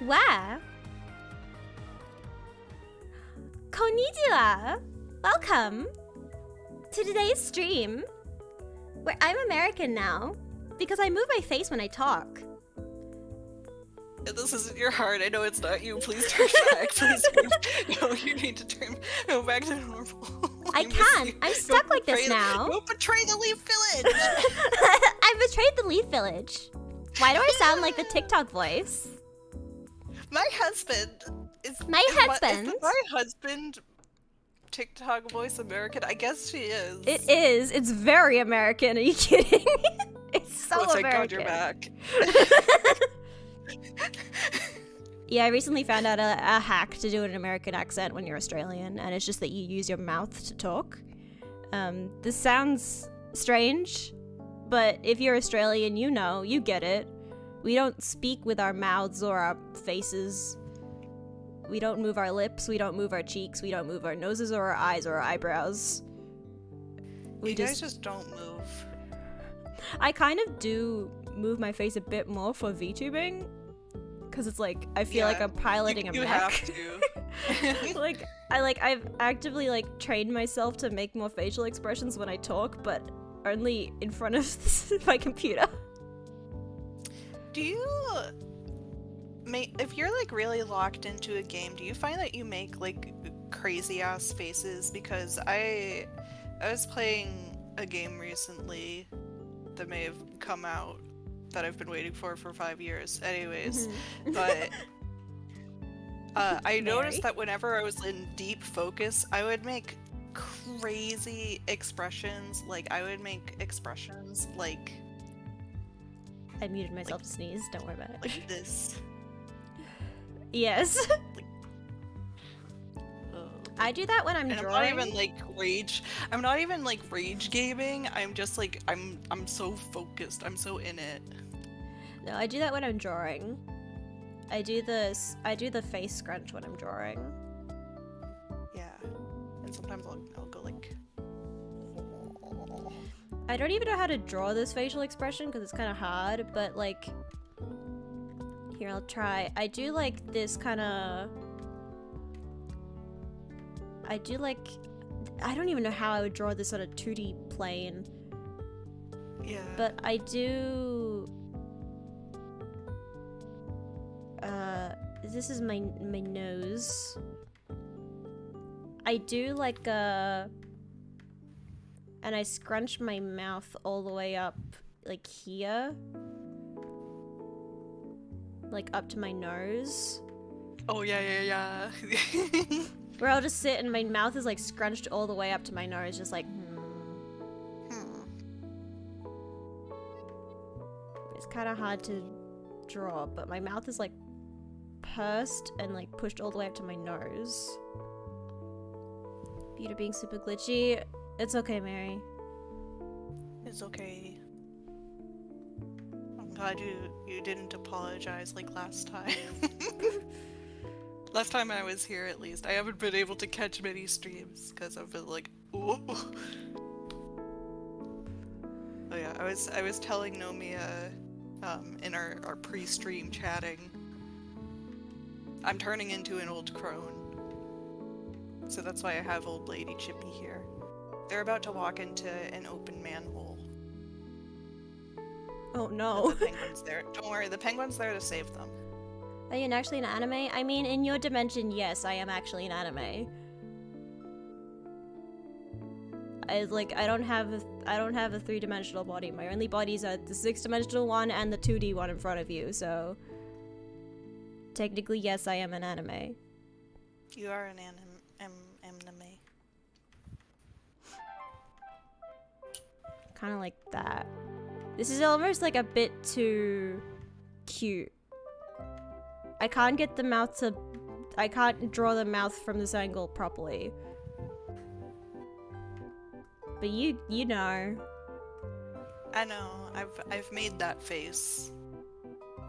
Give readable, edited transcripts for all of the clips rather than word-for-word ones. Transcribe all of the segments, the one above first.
Where? Konnichiwa! Welcome to today's stream, where I'm American now, because I move my face when I talk. This isn't your heart. I know it's not you. Please turn back. Please. No, you need to go back to normal. I can't. I'm stuck like this now. Don't betray the Leaf Village. I betrayed the Leaf Village. Why do I sound like the TikTok voice? My husband is my husband TikTok voice American? I guess she is. It is. It's very American. Are you kidding? It's so American. Thank God you're back. Yeah, I recently found out a hack to do an American accent when you're Australian, and it's just that you use your mouth to talk. This sounds strange, but if you're Australian, you get it. We don't speak with our mouths or our faces. We don't move our lips, we don't move our cheeks, we don't move our noses or our eyes or our eyebrows. You guys just don't move. I kind of do move my face a bit more for VTubing, because it's like I feel like I'm piloting a mech. You have to. I've actively trained myself to make more facial expressions when I talk, but only in front of my computer. Do you if you're really locked into a game, do you find that you make crazy ass faces? Because I was playing a game recently that may have come out that I've been waiting for 5 years. Anyways, but I noticed that whenever I was in deep focus, I would make crazy expressions. I would make expressions like... I muted myself to sneeze, don't worry about it. Like this. Yes. I do that when I'm drawing. I'm not even rage. I'm not even rage gaming. I'm just I'm so focused. I'm so in it. No, I do that when I'm drawing. I do the face scrunch when I'm drawing. Yeah. And sometimes I'll go I don't even know how to draw this facial expression because it's kind of hard, but here, I'll try. I do this kind of... I don't even know how I would draw this on a 2D plane. Yeah. But I do... this is my nose. I do and I scrunch my mouth all the way up, here. Up to my nose. Oh, yeah. Where I'll just sit and my mouth is scrunched all the way up to my nose, just It's kind of hard to draw, but my mouth is pursed and pushed all the way up to my nose. Beauty being super glitchy. It's okay, Mary. It's okay. I'm glad you didn't apologize last time. Last time I was here, at least. I haven't been able to catch many streams because I've been ooh. Oh yeah, I was telling Nomia in our pre-stream chatting, I'm turning into an old crone. So that's why I have old lady Chippy here. They're about to walk into an open manhole. Oh no. The penguin's there. Don't worry, the penguin's there to save them. Are you actually an anime? I mean, in your dimension, yes, I am actually an anime. I don't have a 3-dimensional body. My only bodies are the 6-dimensional one and the 2D one in front of you, so technically, yes, I am an anime. You are an anime. Kind of like that. This is almost a bit too cute. I can't get the mouth to... I can't draw the mouth from this angle properly. But you know. I know. I've made that face.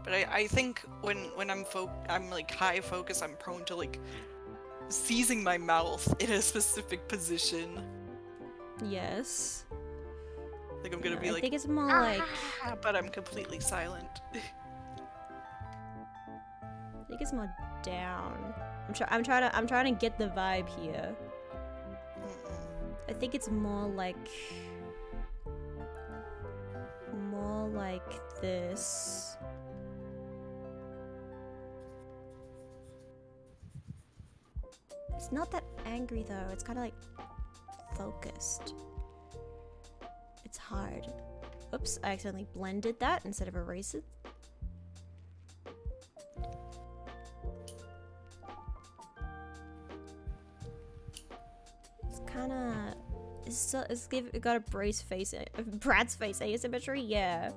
But I think when I'm high focus, I'm prone to seizing my mouth in a specific position. Yes. I'm gonna be I think it's more but I'm completely silent. I think it's more down. I'm trying to get the vibe here. I think it's more like this. It's not that angry though. It's kind of like focused. It's hard. Oops, I accidentally blended that instead of erased it. It's kind of... It got a Brad's face asymmetry? Yeah.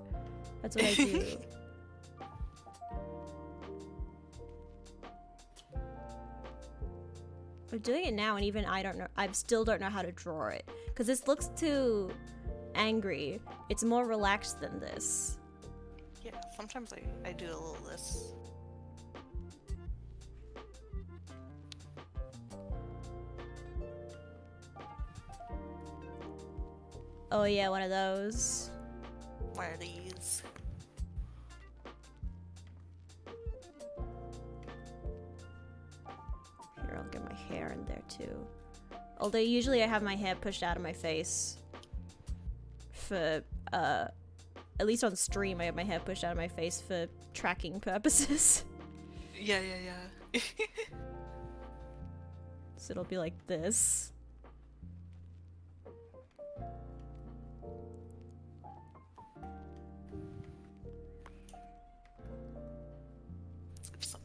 That's what I do. I'm doing it now and even I still don't know how to draw it. Because this looks too angry. It's more relaxed than this. Yeah, sometimes I do a little this. Oh yeah, one of those. What are these? Here, I'll get my hair in there too. Although usually I have my hair pushed out of my face. For, at least on stream I have my hair pushed out of my face for tracking purposes. Yeah. So it'll be like this. Some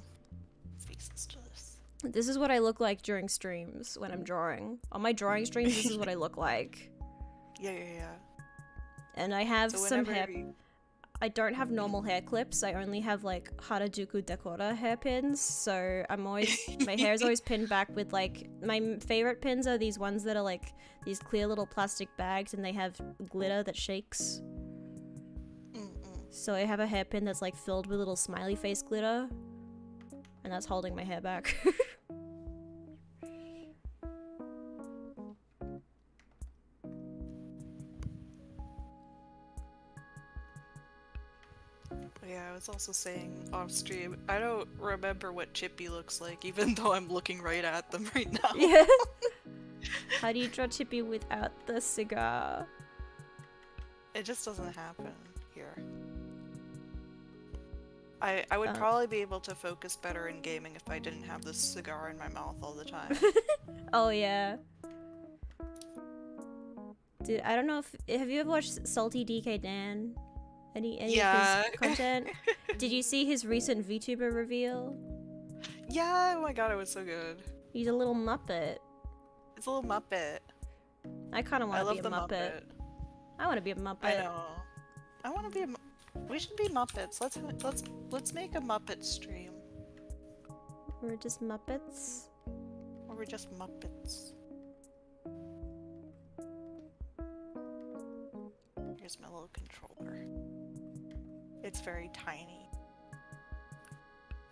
faces to this. This is what I look like during streams when I'm drawing. On my drawing streams, this is what I look like. Yeah. And I have So some hair. whenever I don't have normal hair clips. I only have like Harajuku Decora hairpins. So my hair is always pinned back with like, my favorite pins are these ones that are like these clear little plastic bags and they have glitter that shakes. So I have a hairpin that's like filled with little smiley face glitter. And that's holding my hair back. Yeah, I was also saying off stream, I don't remember what Chippy looks like, even though I'm looking right at them right now. Yeah. How do you draw Chippy without the cigar? It just doesn't happen here. I would probably be able to focus better in gaming if I didn't have this cigar in my mouth all the time. Oh yeah. Dude, I don't know if... Have you ever watched Salty DK Dan? Any of his content? Did you see his recent VTuber reveal? Yeah, oh my god, it was so good. He's a little Muppet. It's a little Muppet. I kind of want to be a Muppet. I want to be a Muppet. I know. I want to be a... We should be Muppets. Let's make a Muppet stream. We're just Muppets? Or we're just Muppets. Here's my little controller. It's very tiny.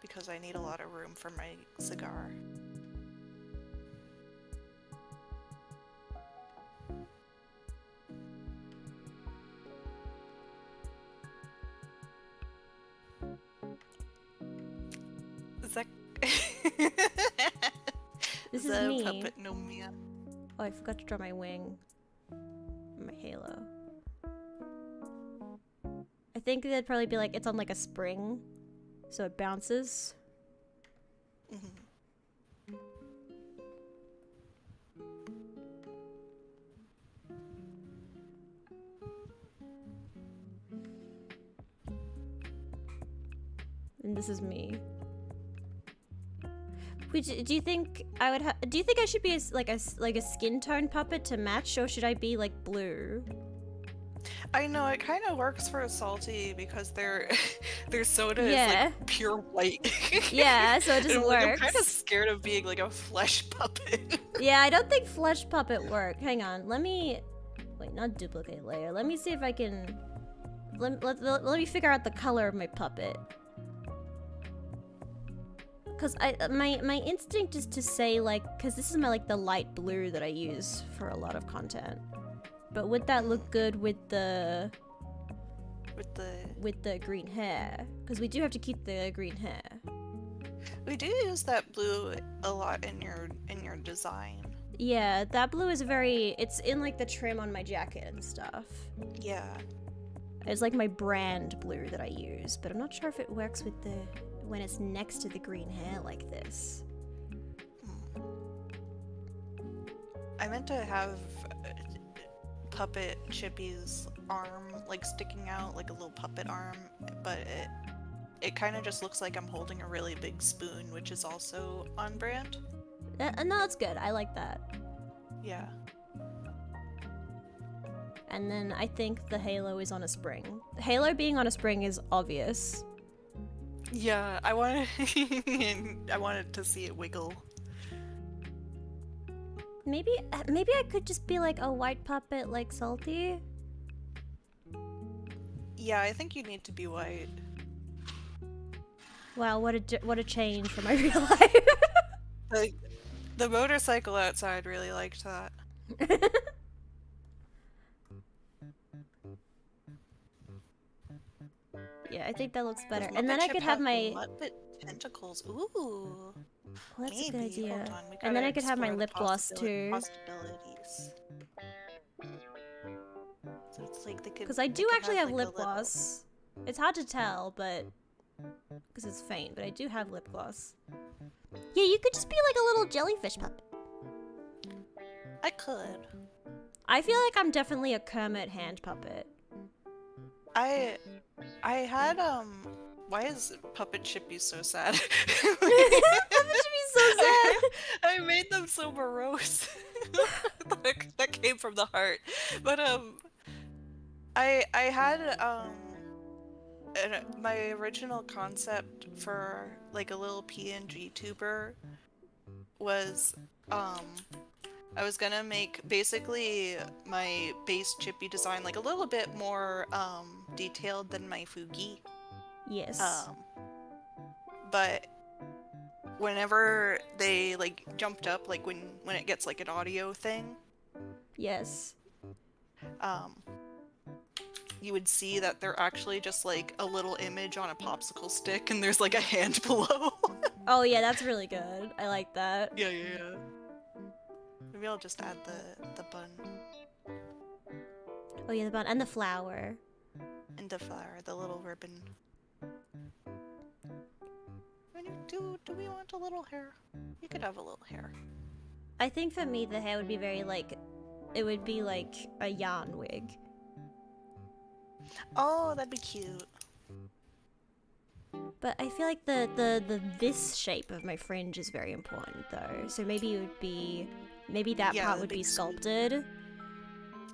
Because I need a lot of room for my cigar. Is that... This is me. Puppet Nomia. Oh, I forgot to draw my wing. My halo. I think that'd probably be like, it's on like a spring. So it bounces. And this is me. Do you think I would do you think I should be like a skin tone puppet to match, or should I be like blue? I know, it kind of works for a Salty because their soda is like pure white. Yeah, so it just works. I'm kind of scared of being like a flesh puppet. Yeah, I don't think flesh puppet work. Hang on, let me... Wait, not duplicate layer. Let me see if I can... Let me figure out the color of my puppet. Because my instinct is to say like... Because this is my like the light blue that I use for a lot of content. But would that look good with the green hair? Because we do have to keep the green hair. We do use that blue a lot in your design. Yeah, that blue is very, it's in like the trim on my jacket and stuff. Yeah. It's like my brand blue that I use, but I'm not sure if it works with the, when it's next to the green hair like this. I meant to have puppet Chippy's arm like sticking out like a little puppet arm, but it kind of just looks like I'm holding a really big spoon, which is also on brand. No, that's good. I like that. Yeah. And then I think the halo is on a spring. The halo being on a spring is obvious. Yeah, I wanted I wanted to see it wiggle. Maybe I could just be like a white puppet like Salty. Yeah, I think you need to be white. Wow, what a change from my real life. Like, the motorcycle outside really liked that. Yeah, I think that looks better. Does And then Muppet I Chip could have my Muppet tentacles. Ooh. well, that's a good Maybe. idea. Hold on. We And then gotta I could have my explore the lip gloss too. possibilities. So it's like they could. Because I they do could actually have like, a lip little- gloss. It's hard to tell, but because it's faint, but I do have lip gloss. Yeah, you could just be like a little jellyfish puppet. I could. I feel like I'm definitely a Kermit hand puppet. I had why is Puppet Chippy so sad? Puppet should be so sad. I made them so morose. that came from the heart. But I had my original concept for like a little PNG tuber was I was gonna make basically my base Chippy design like a little bit more detailed than my Fugi. Yes. But whenever they like jumped up, like when it gets like an audio thing, Yes. you would see that they're actually just like a little image on a popsicle stick, and there's like a hand below. Oh yeah, that's really good. I like that. Yeah. Maybe I'll just add the bun Oh yeah, the bun and the flower. and the flower, the little ribbon. Do we want a little hair? You could have a little hair. I think for me the hair would be very like, it would be like a yarn wig. Oh, that'd be cute. But I feel like the this shape of my fringe is very important though. So maybe it would be, maybe that Yeah, part the would be big swoop. sculpted.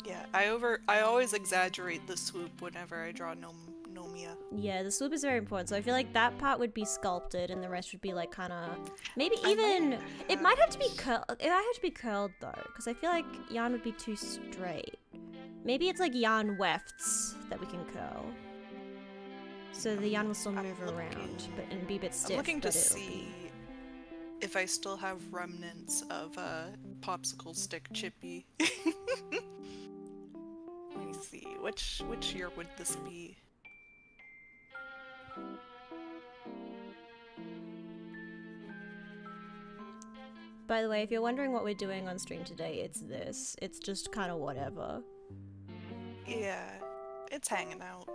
Yeah, I always exaggerate the swoop whenever I draw Nomia. Yeah, the swoop is very important. So I feel like that part would be sculpted and the rest would be like kind of, maybe I even, might it might have to be curled. It might have to be curled though, because I feel like yarn would be too straight. Maybe it's like yarn wefts that we can curl. So the yarn will still move around, but and be a bit stiff. I'm looking to but it'll see be... if I still have remnants of popsicle stick Chippy. Let me see. Which year would this be? By the way, if you're wondering what we're doing on stream today, it's this. It's just kind of whatever. Yeah, it's hanging out.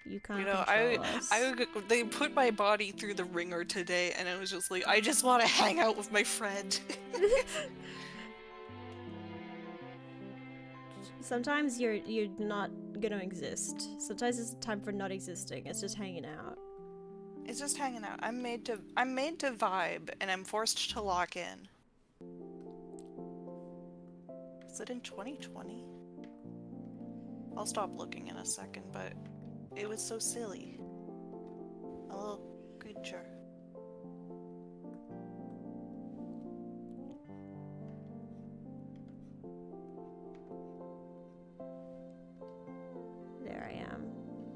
You can't You know, control us. they put my body through the ringer today, and it was just like, I just want to hang out with my friend. Sometimes you're not gonna exist. Sometimes it's time for not existing. It's just hanging out. It's just hanging out. I'm made to vibe, and I'm forced to lock in. Is it in 2020? I'll stop looking in a second, but it was so silly. A little creature. There I am.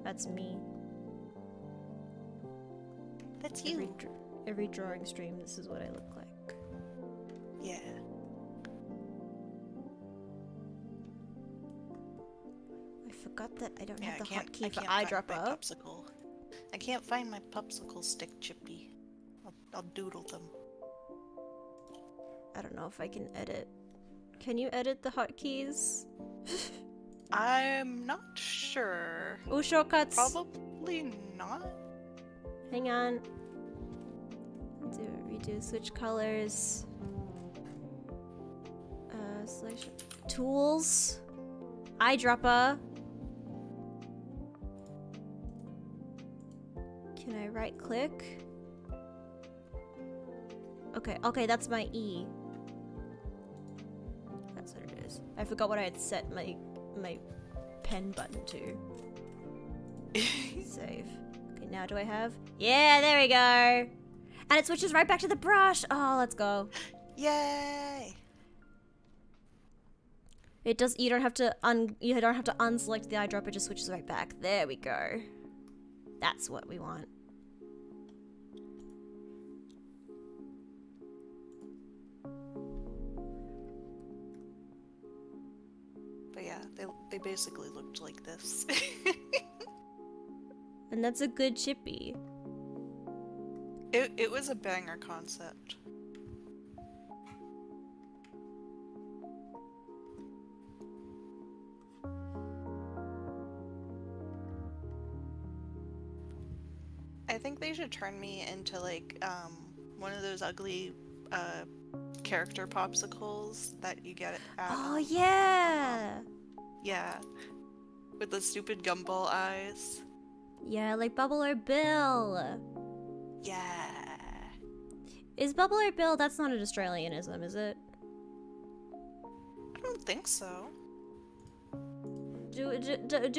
That's me. That's you. Every drawing stream, this is what I look like. Yeah. I forgot that I don't have the I hotkey for can't find my eyedropper. popsicle. I can't find my popsicle stick, Chippy. I'll doodle them. I don't know if I can edit. Can you edit the hotkeys? I'm not sure. Oh, shortcuts. Probably not. Hang on. Redo, switch colors. Selection. Tools. Eyedropper. Can I right click? Okay, that's my E. That's what it is. I forgot what I had set my pen button to. Save. Okay, now do I have? Yeah, there we go. And it switches right back to the brush. Oh, let's go. Yay! It does. You don't have to unselect the eyedropper. It just switches right back. There we go. That's what we want. But yeah, they basically looked like this. And that's a good chippy. It was a banger concept. I think they should turn me into like one of those ugly character popsicles that you get at Oh yeah. Yeah. With the stupid gumball eyes. Yeah, like Bubble or Bill. Yeah. Is Bubble or Bill? That's not an Australianism, is it? I don't think so. Do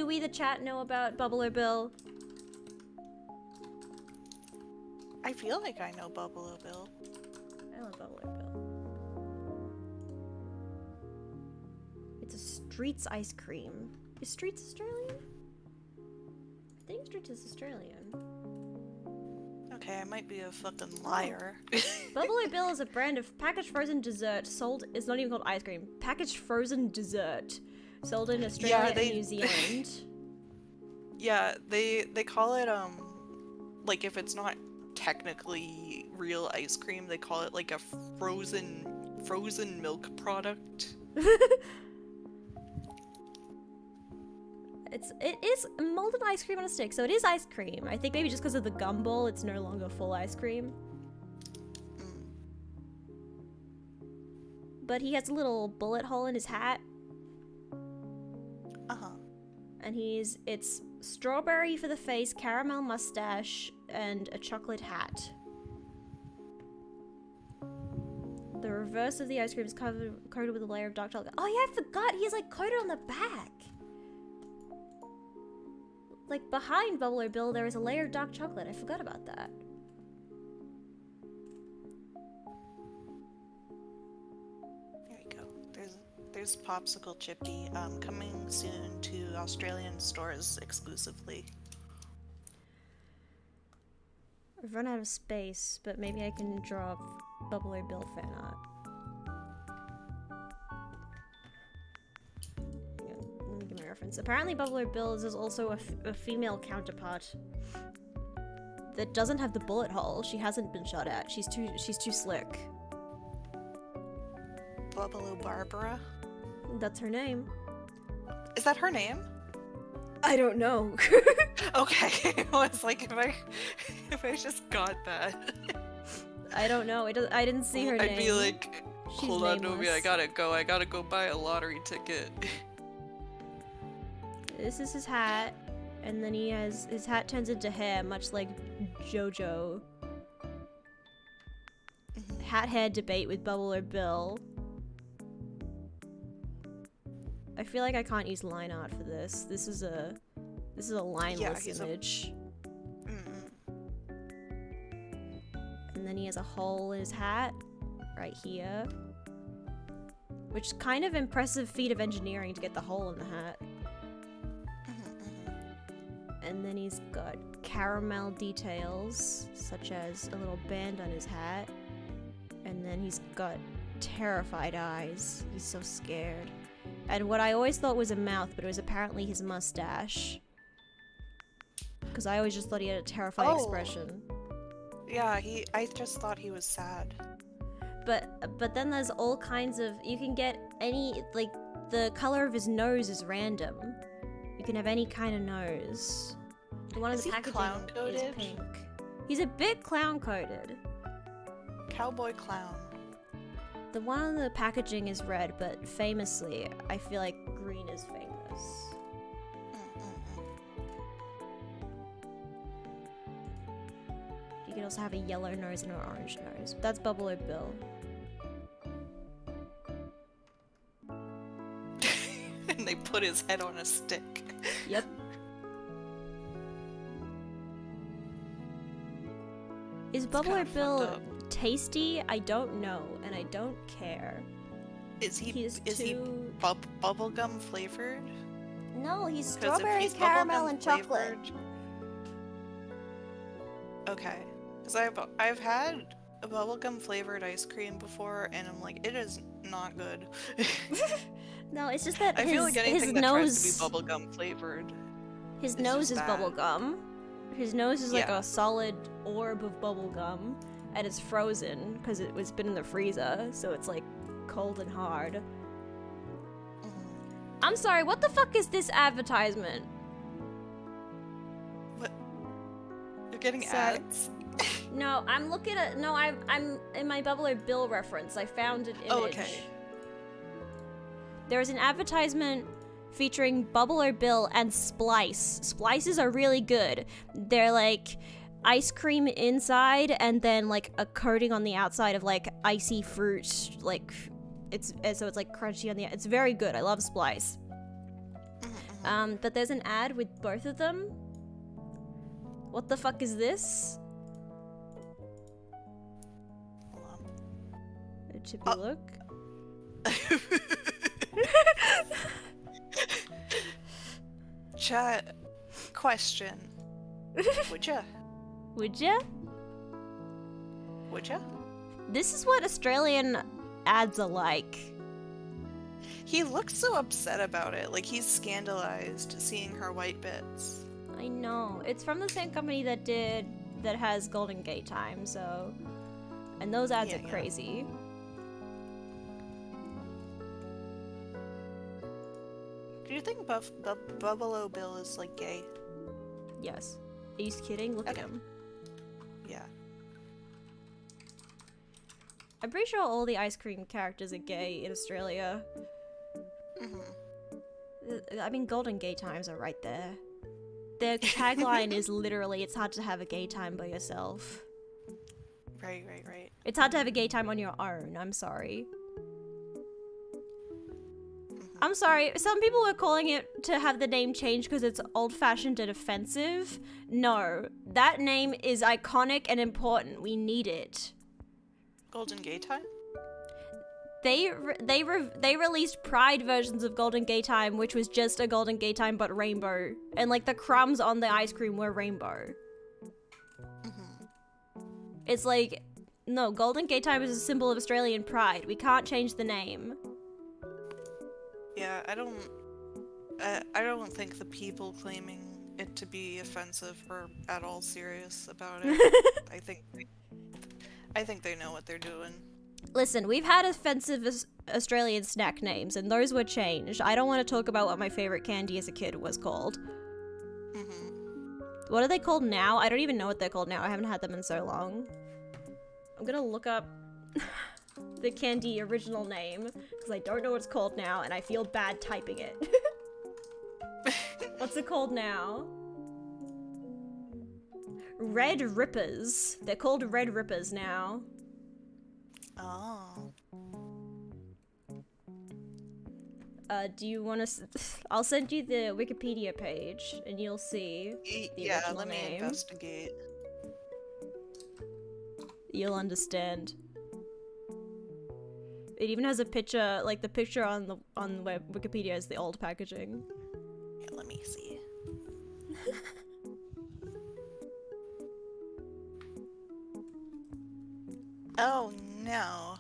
we, the chat, know about Bubble or Bill? I feel like I know Bubble Bill. I love Bubble or Bill. It's a Streets ice cream. Is Streets Australian? I think Streets is Australian. Okay, I might be a fucking liar. Bubble or Bill is a brand of packaged frozen dessert sold. It's not even called ice cream. Packaged frozen dessert sold in Australia and New Zealand. Yeah, they call it like if it's not technically real ice cream, they call it like a frozen milk product. It is molded ice cream on a stick, so it is ice cream. I think maybe just because of the gumball, it's no longer full ice cream. But he has a little bullet hole in his hat. And it's strawberry for the face, caramel mustache, and a chocolate hat. The reverse of the ice cream is coated with a layer of dark chocolate. Oh yeah, I forgot. He's like coated on the back. Like behind Bubble or Bill, there is a layer of dark chocolate. I forgot about that. There we go. There's Popsicle Chippy, coming soon to Australian stores exclusively. I've run out of space, but maybe I can draw Bubble or Bill fan art. Let me give my reference. Apparently Bubble or Bill is also a female counterpart that doesn't have the bullet hole. She hasn't been shot at. She's too slick. Bubble Barbara? That's her name. Is that her name? I don't know. Okay, I was like, if I just got that. I don't know. I didn't see her name. I'd be like, hold on, Nomia, I gotta go buy a lottery ticket. This is his hat, and then his hat turns into hair, much like JoJo. Hat hair debate with Bubble or Bill. I feel like I can't use line art for this. This is a lineless image. And then he has a hole in his hat right here, which is kind of impressive feat of engineering to get the hole in the hat. And then he's got caramel details, such as a little band on his hat. And then he's got terrified eyes. He's so scared. And what I always thought was a mouth, but it was apparently his mustache. because I always just thought he had a terrifying expression. Yeah, I just thought he was sad. But then there's all kinds of, you can get any, like, the color of his nose is random. You can have any kind of nose. The one in the packaging is pink. He's a bit clown-coded. Cowboy clown. The one on the packaging is red, but famously, I feel like green is famous. You can also have a yellow nose and an orange nose. That's Buffalo Bill. And they put his head on a stick. Yep. Is Buffalo Bill tasty? I don't know, and I don't care. Is he bubblegum flavored? No, he's strawberry, caramel, and chocolate. Okay, because I've had a bubblegum flavored ice cream before, and I'm like, it is not good. No, it's just that I feel like anything his that nose tries to be bubblegum flavored. His nose is bubblegum. His nose is like a solid orb of bubblegum, and it's frozen because it's been in the freezer, so it's like cold and hard. I'm sorry, what the fuck is this advertisement? What? You're getting ads? No, I'm looking at. No, I'm in my Buffalo Bill reference. I found an image. Oh, okay. There is an advertisement featuring Buffalo Bill and Splice. Splices are really good. They're like ice cream inside and then like a coating on the outside of like icy fruit. Like so it's like crunchy on the. It's very good. I love Splice. But there's an ad with both of them. What the fuck is this? A chippy look. Chat question. Would ya? Would ya? Would ya? This is what Australian ads are like. He looks so upset about it, like he's scandalized seeing her white bits. I know. It's from the same company that has Golden Gate Time, so. And those ads are crazy. Do you think Buffalo Bill is like gay? Yes. Are you kidding? Look at him. Yeah. I'm pretty sure all the ice cream characters are gay in Australia. I mean, Golden Gay Times are right there. Their tagline is literally, it's hard to have a gay time by yourself. Right. It's hard to have a gay time on your own, I'm sorry. I'm sorry, some people were calling it to have the name changed because it's old-fashioned and offensive. No, that name is iconic and important. We need it. Golden Gay Time? They released Pride versions of Golden Gay Time, which was just a Golden Gay Time but rainbow, and like the crumbs on the ice cream were rainbow. It's like, no, Golden Gay Time is a symbol of Australian pride. We can't change the name. Yeah, I don't think the people claiming it to be offensive are at all serious about it. I think they know what they're doing. Listen, we've had offensive Australian snack names, and those were changed. I don't want to talk about what my favorite candy as a kid was called. What are they called now? I don't even know what they're called now. I haven't had them in so long. I'm gonna look up the candy original name, because I don't know what it's called now, and I feel bad typing it. What's it called now? Red Rippers. They're called Red Rippers now. Oh. Do you want to? I'll send you the Wikipedia page, and you'll see. Yeah, let me investigate. You'll understand. It even has a picture, like the picture on the Wikipedia is the old packaging. Yeah, let me see. Oh no.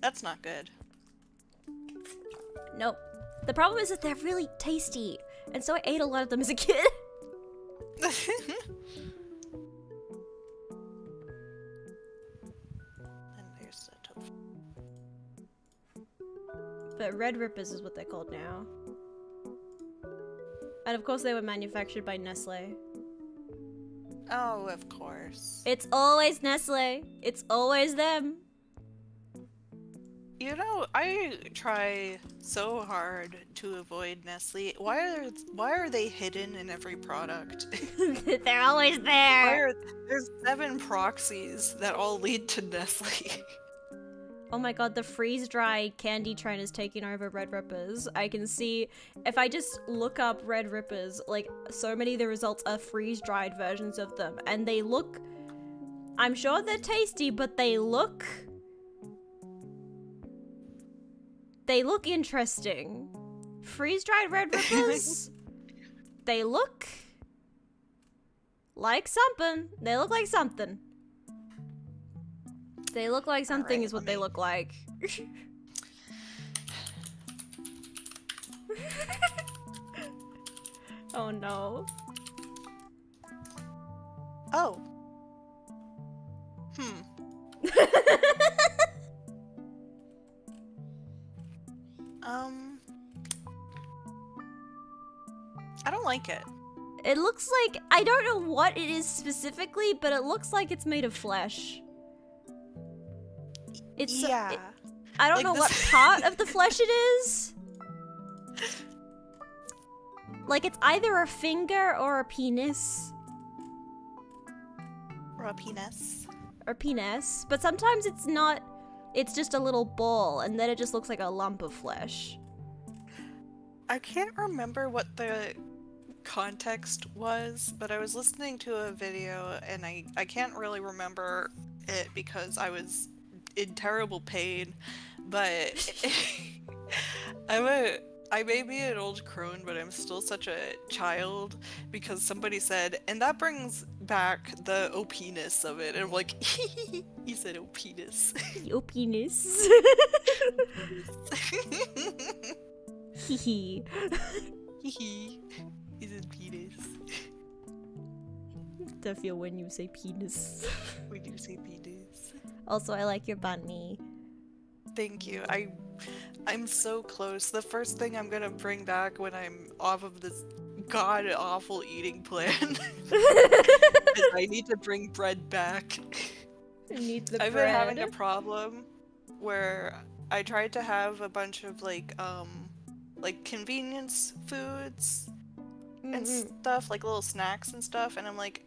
That's not good. Nope. The problem is that they're really tasty, and so I ate a lot of them as a kid. And there's the tofu. But Red Rippers is what they're called now. And of course they were manufactured by Nestle. Oh, of course. It's always Nestle. It's always them. You know, I try so hard to avoid Nestle. Why are they hidden in every product? They're always there. There's 7 proxies that all lead to Nestle. Oh my god, the freeze-dry candy trend is taking over Red Rippers. I can see, if I just look up Red Rippers, like, so many of the results are freeze-dried versions of them. And they look, I'm sure they're tasty, but they look interesting. Freeze-dried Red Rippers, they look like something. They look like something. They look like something, is what they look like. Oh no. Oh. I don't like it. It looks like, I don't know what it is specifically, but it looks like it's made of flesh. It's yeah. I don't Like know this- what part of the flesh it is. Like it's either a finger or a penis. Or a penis. Or penis. But sometimes it's not, it's just a little ball and then it just looks like a lump of flesh. I can't remember what the context was, but I was listening to a video and I can't really remember it because I was in terrible pain, but I may be an old crone, but I'm still such a child because somebody said, and that brings back the O-penis of it, and I'm like, he said O-penis. Your penis. Hee Hee. He's a penis. I feel when you say penis. When you say penis. Also, I like your bunny. Thank you. I'm so close. The first thing I'm gonna bring back when I'm off of this god-awful eating plan is I need to bring bread back. I need the I've bread. been having a problem where I tried to have a bunch of like convenience foods and stuff, like little snacks and stuff, and I'm like,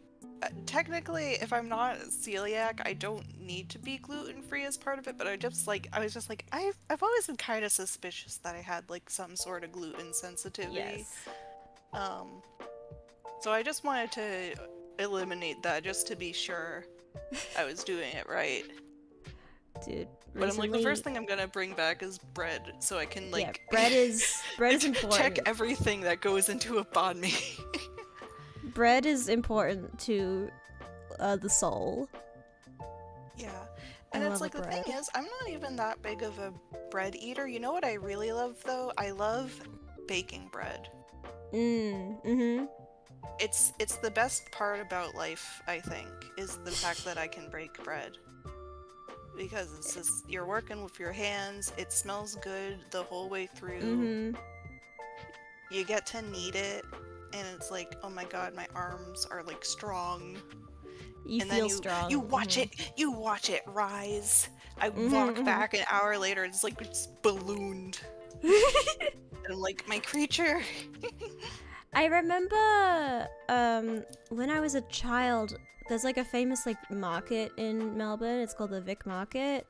technically, if I'm not celiac, I don't need to be gluten-free as part of it, but I was just like, I've always been kind of suspicious that I had like some sort of gluten sensitivity. Yes. So I just wanted to eliminate that just to be sure I was doing it right. Dude, But I'm like, the first thing I'm gonna bring back is bread, so I can like bread is important. check everything that goes into a banh mi. Bread is important to the soul. Yeah. I And love it's like, the bread. thing is, I'm not even that big of a bread eater. You know what I really love, though? I love baking bread. It's the best part about life, I think, is the fact that I can bake bread. Because it's just, you're working with your hands, it smells good the whole way through. You get to knead it, and it's like, oh my god, my arms are like strong. You and feel then strong. you watch it rise. I walk back an hour later, it's like it's ballooned. And I'm like, my creature. I remember when I was a child, there's like a famous like market in Melbourne. It's called the Vic Market,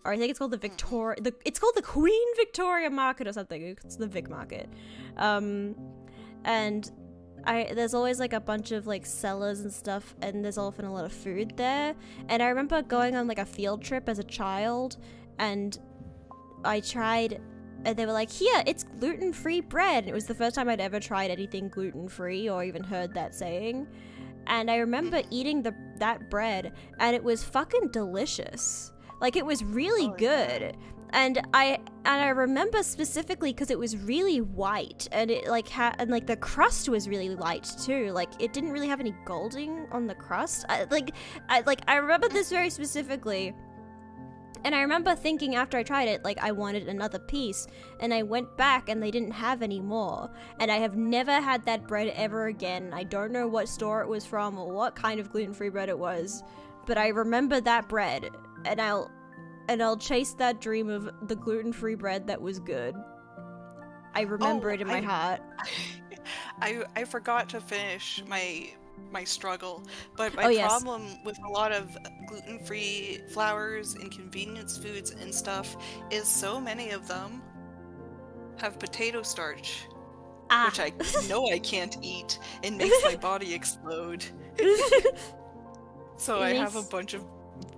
or I think it's called the Victoria. It's called the Queen Victoria Market or something. It's the Vic Market, and there's always like a bunch of like sellers and stuff, and there's often a lot of food there. And I remember going on like a field trip as a child, and I tried. And they were like, here, it's gluten-free bread. And it was the first time I'd ever tried anything gluten-free or even heard that saying. And I remember eating that bread, and it was fucking delicious. Like, it was really good. And I remember specifically because it was really white, and it like had, and like the crust was really light too. Like it didn't really have any golding on the crust. I remember this very specifically. And I remember thinking after I tried it, like I wanted another piece, and I went back and they didn't have any more. And I have never had that bread ever again. I don't know what store it was from or what kind of gluten-free bread it was, but I remember that bread, and I'll chase that dream of the gluten-free bread that was good. I remember it in my heart. I forgot to finish my struggle, but my problem with a lot of gluten-free flours and convenience foods and stuff is so many of them have potato starch, which I know I can't eat and makes my body explode. So I have a bunch of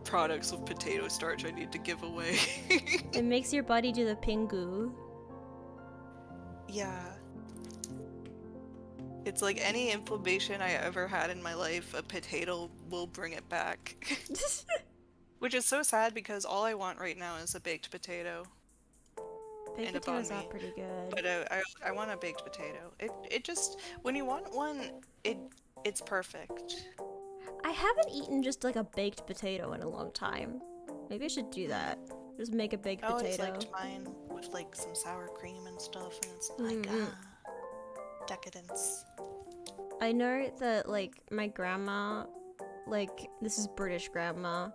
products with potato starch I need to give away. It makes your body do the pingu. Yeah. It's like any inflammation I ever had in my life, a potato will bring it back. Which is so sad because all I want right now is a baked potato. Baked potatoes are pretty good. But I want a baked potato. It just, when you want one, it's perfect. I haven't eaten just like a baked potato in a long time. Maybe I should do that. Just make a baked potato. I always liked mine with like some sour cream and stuff, and it's like, decadence. I know that like my grandma, like this is British grandma,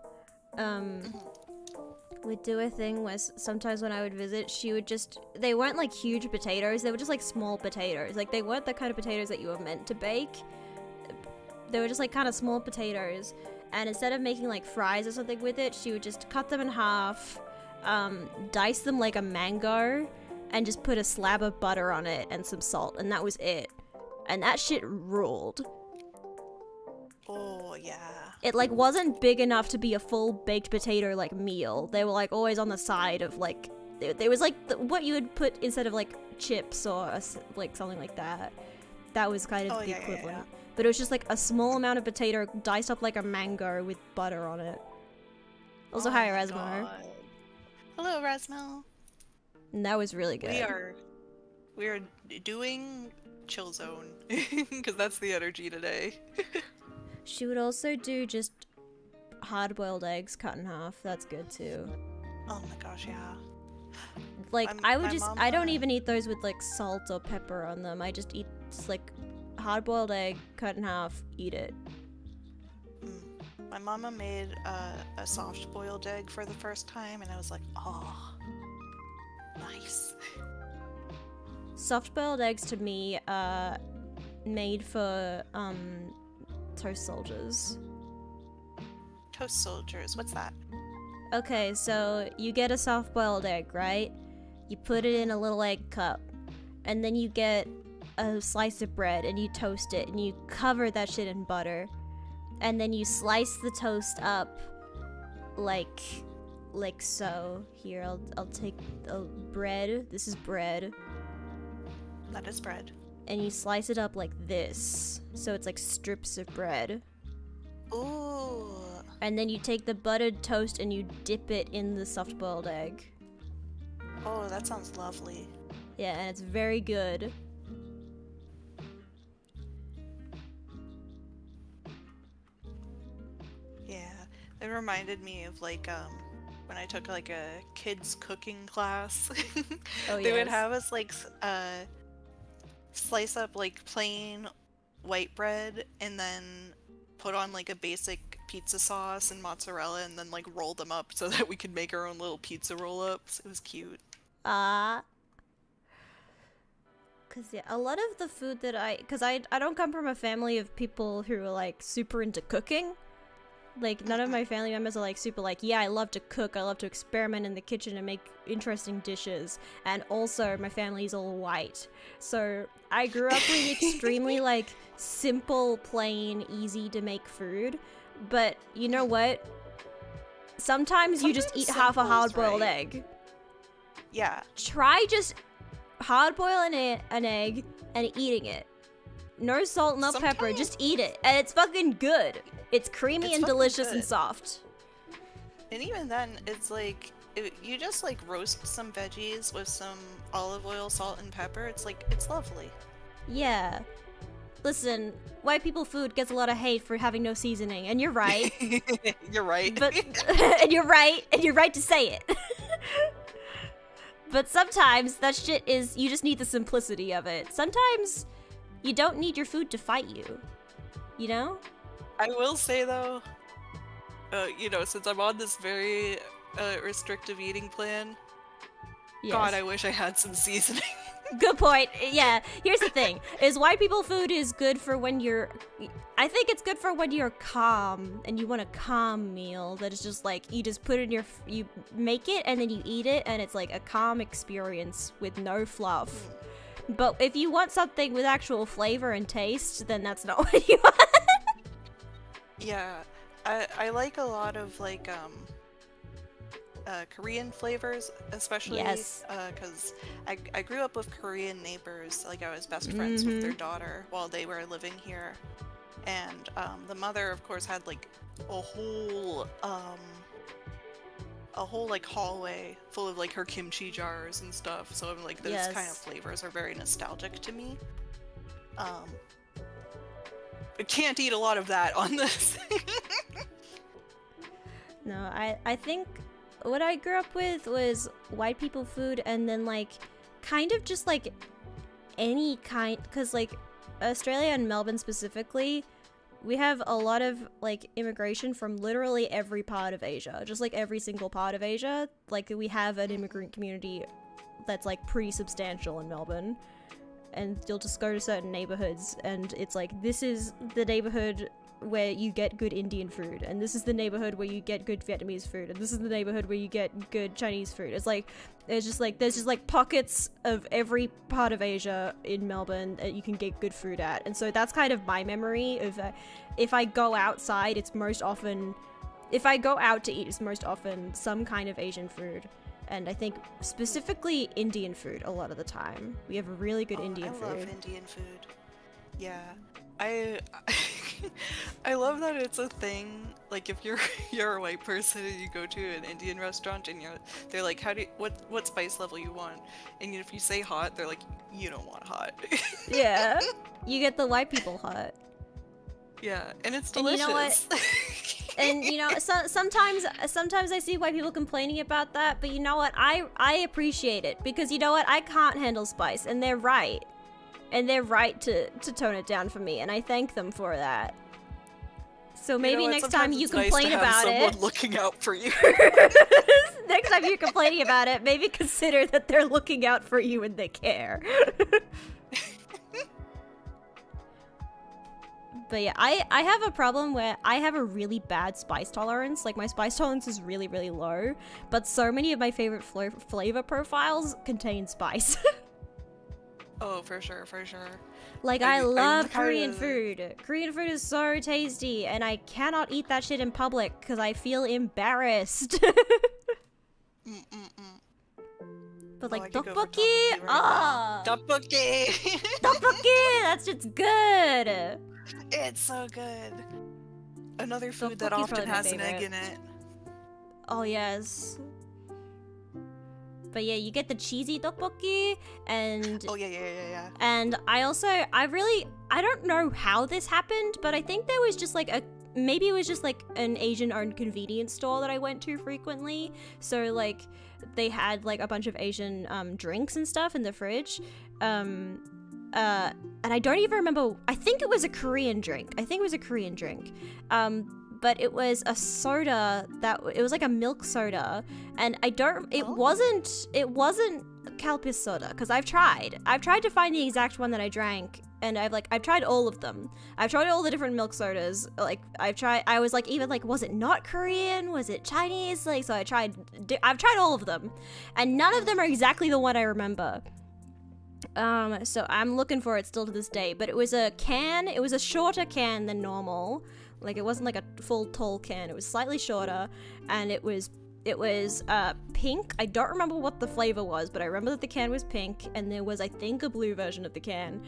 would do a thing where sometimes when I would visit, she would just, they weren't like huge potatoes, they were just like small potatoes. Like they weren't the kind of potatoes that you were meant to bake. They were just like kind of small potatoes, and instead of making like fries or something with it, she would just cut them in half, dice them like a mango, and just put a slab of butter on it and some salt, and that was it. And that shit ruled. Oh, yeah. It like wasn't big enough to be a full baked potato like meal. They were like always on the side of like, there was like what you would put instead of like chips or like something like that. That was kind of the equivalent. Yeah. But it was just like a small amount of potato diced up like a mango with butter on it. Also, hi, Erasmo. God. Hello, Erasmo. And that was really good. We are doing chill zone because that's the energy today. She would also do just hard-boiled eggs cut in half. That's good too. Oh my gosh, yeah. Like I don't even eat those with like salt or pepper on them. I just eat just like hard-boiled egg cut in half, eat it. My mama made a soft-boiled egg for the first time, and I was like, oh, nice. Soft-boiled eggs to me are made for toast soldiers. Toast soldiers, what's that? Okay, so you get a soft-boiled egg, right? You put it in a little egg cup, and then you get a slice of bread and you toast it and you cover that shit in butter, and then you slice the toast up like so. Here, I'll take bread. This is bread. That is bread. And you slice it up like this, so it's like strips of bread. Ooh. And then you take the buttered toast and you dip it in the soft-boiled egg. Oh, that sounds lovely. Yeah, and it's very good. Yeah, it reminded me of like when I took like a kids cooking class. They would have us like slice up like plain white bread and then put on like a basic pizza sauce and mozzarella and then like roll them up so that we could make our own little pizza roll-ups. It was cute. Cause yeah, a lot of the food that cause I don't come from a family of people who are like super into cooking. Like none of my family members are like super like, yeah, I love to cook, I love to experiment in the kitchen and make interesting dishes. And also my family's all white. So I grew up with extremely like simple, plain, easy to make food. But you know what? Sometimes you just eat half a hard-boiled egg. Yeah. Try just hard-boiling an egg and eating it. No salt, no pepper, just eat it. And it's fucking good. It's creamy and delicious and soft. And even then, it's like, you just like roast some veggies with some olive oil, salt, and pepper. It's lovely. Yeah. Listen, white people food gets a lot of hate for having no seasoning, and you're right. You're right. But and you're right to say it. But sometimes that shit is, you just need the simplicity of it. Sometimes you don't need your food to fight you. You know? I will say though, since I'm on this very restrictive eating plan, Yes. God, I wish I had some seasoning. Good point. Yeah. Here's the thing: is white people food is good for when you're. I think it's good for when you're calm and you want a calm meal. That is just like you just put it in your. You make it and then you eat it, and it's like a calm experience with no fluff. But if you want something with actual flavor and taste, then that's not what you want. Yeah, I like a lot of like Korean flavors, especially Yes. because I grew up with Korean neighbors. Like I was best friends with their daughter while they were living here, and the mother, of course, had like a whole like hallway full of like her kimchi jars and stuff. So I'm like, those kind of Yes. flavors are very nostalgic to me. I can't eat a lot of that on this. No, I think what I grew up with was white people food, and then like kind of just like any kind, because like Australia and Melbourne specifically, we have a lot of like immigration from literally every part of Asia, just like every single part of Asia. Like we have an immigrant community that's like pretty substantial in Melbourne, and you'll just go to certain neighborhoods and it's like, this is the neighborhood where you get good Indian food, and this is the neighborhood where you get good Vietnamese food, and this is the neighborhood where you get good Chinese food. It's like there's just like pockets of every part of Asia in Melbourne that you can get good food at. And so that's kind of my memory of if I go outside, it's most often, if I go out to eat, it's most often some kind of Asian food. And I think specifically Indian food a lot of the time. We have a really good Indian food. I love Indian food. Yeah. I love that it's a thing. Like if you're a white person and you go to an Indian restaurant and they're like, what spice level you want? And if you say hot, they're like, you don't want hot. Yeah. You get the white people hot. Yeah, and it's delicious. And you know what? And you know, sometimes I see white people complaining about that, but you know what? I appreciate it, because you know what? I can't handle spice, and they're right. And they're right to tone it down for me, and I thank them for that. So maybe next time you complain about it, someone looking out for you. Next time you're complaining about it, maybe consider that they're looking out for you and they care. But yeah, I have a problem where I have a really bad spice tolerance. Like my spice tolerance is really, really low, but so many of my favorite flavor profiles contain spice. Oh, for sure, for sure. Like I love Korean food. Korean food is so tasty, and I cannot eat that shit in public because I feel embarrassed. But like tteokbokki, tteokbokki, tteokbokki, that shit's good. It's so good. Another food that often has an egg in it. Oh yes. But yeah, you get the cheesy tteokbokki, and oh yeah. And I don't know how this happened, but I think there was just like maybe it was just like an Asian-owned convenience store that I went to frequently. So like they had like a bunch of Asian drinks and stuff in the fridge. And I don't even remember. I think it was a Korean drink. But it was a soda it was like a milk soda, and it wasn't Calpis soda, because I've tried to find the exact one that I drank, and I've tried all of them. I've tried all the different milk sodas. Like I was like, even like, was it not Korean? Was it Chinese? Like, so I've tried all of them, and none of them are exactly the one I remember. So I'm looking for it still to this day, but it was a shorter can than normal. Like it wasn't like a full tall can, it was slightly shorter, and it was pink. I don't remember what the flavor was, but I remember that the can was pink, and there was, I think, a blue version of the can.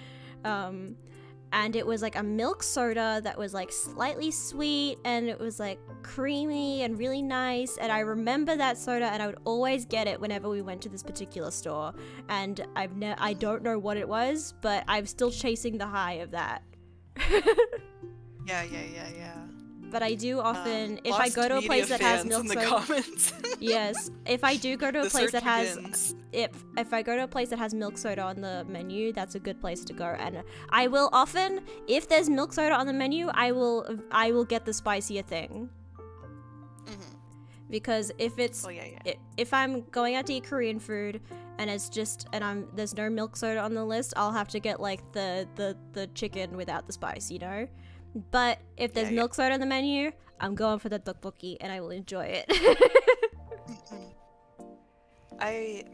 and it was like a milk soda that was like slightly sweet, and it was like creamy and really nice. And I remember that soda, and I would always get it whenever we went to this particular store. And I don't know what it was, but I'm still chasing the high of that. Yeah. But I do often, if I go to a place that has milk soda, yes, if I do go to a place that has, if I go to a place that has milk soda on the menu, that's a good place to go. And I will often, if there's milk soda on the menu, I will get the spicier thing. Because if it's, if I'm going out to eat Korean food and it's just, and there's no milk soda on the list, I'll have to get like the chicken without the spice, you know? But if there's milk soda on the menu, I'm going for the tteokbokki and I will enjoy it.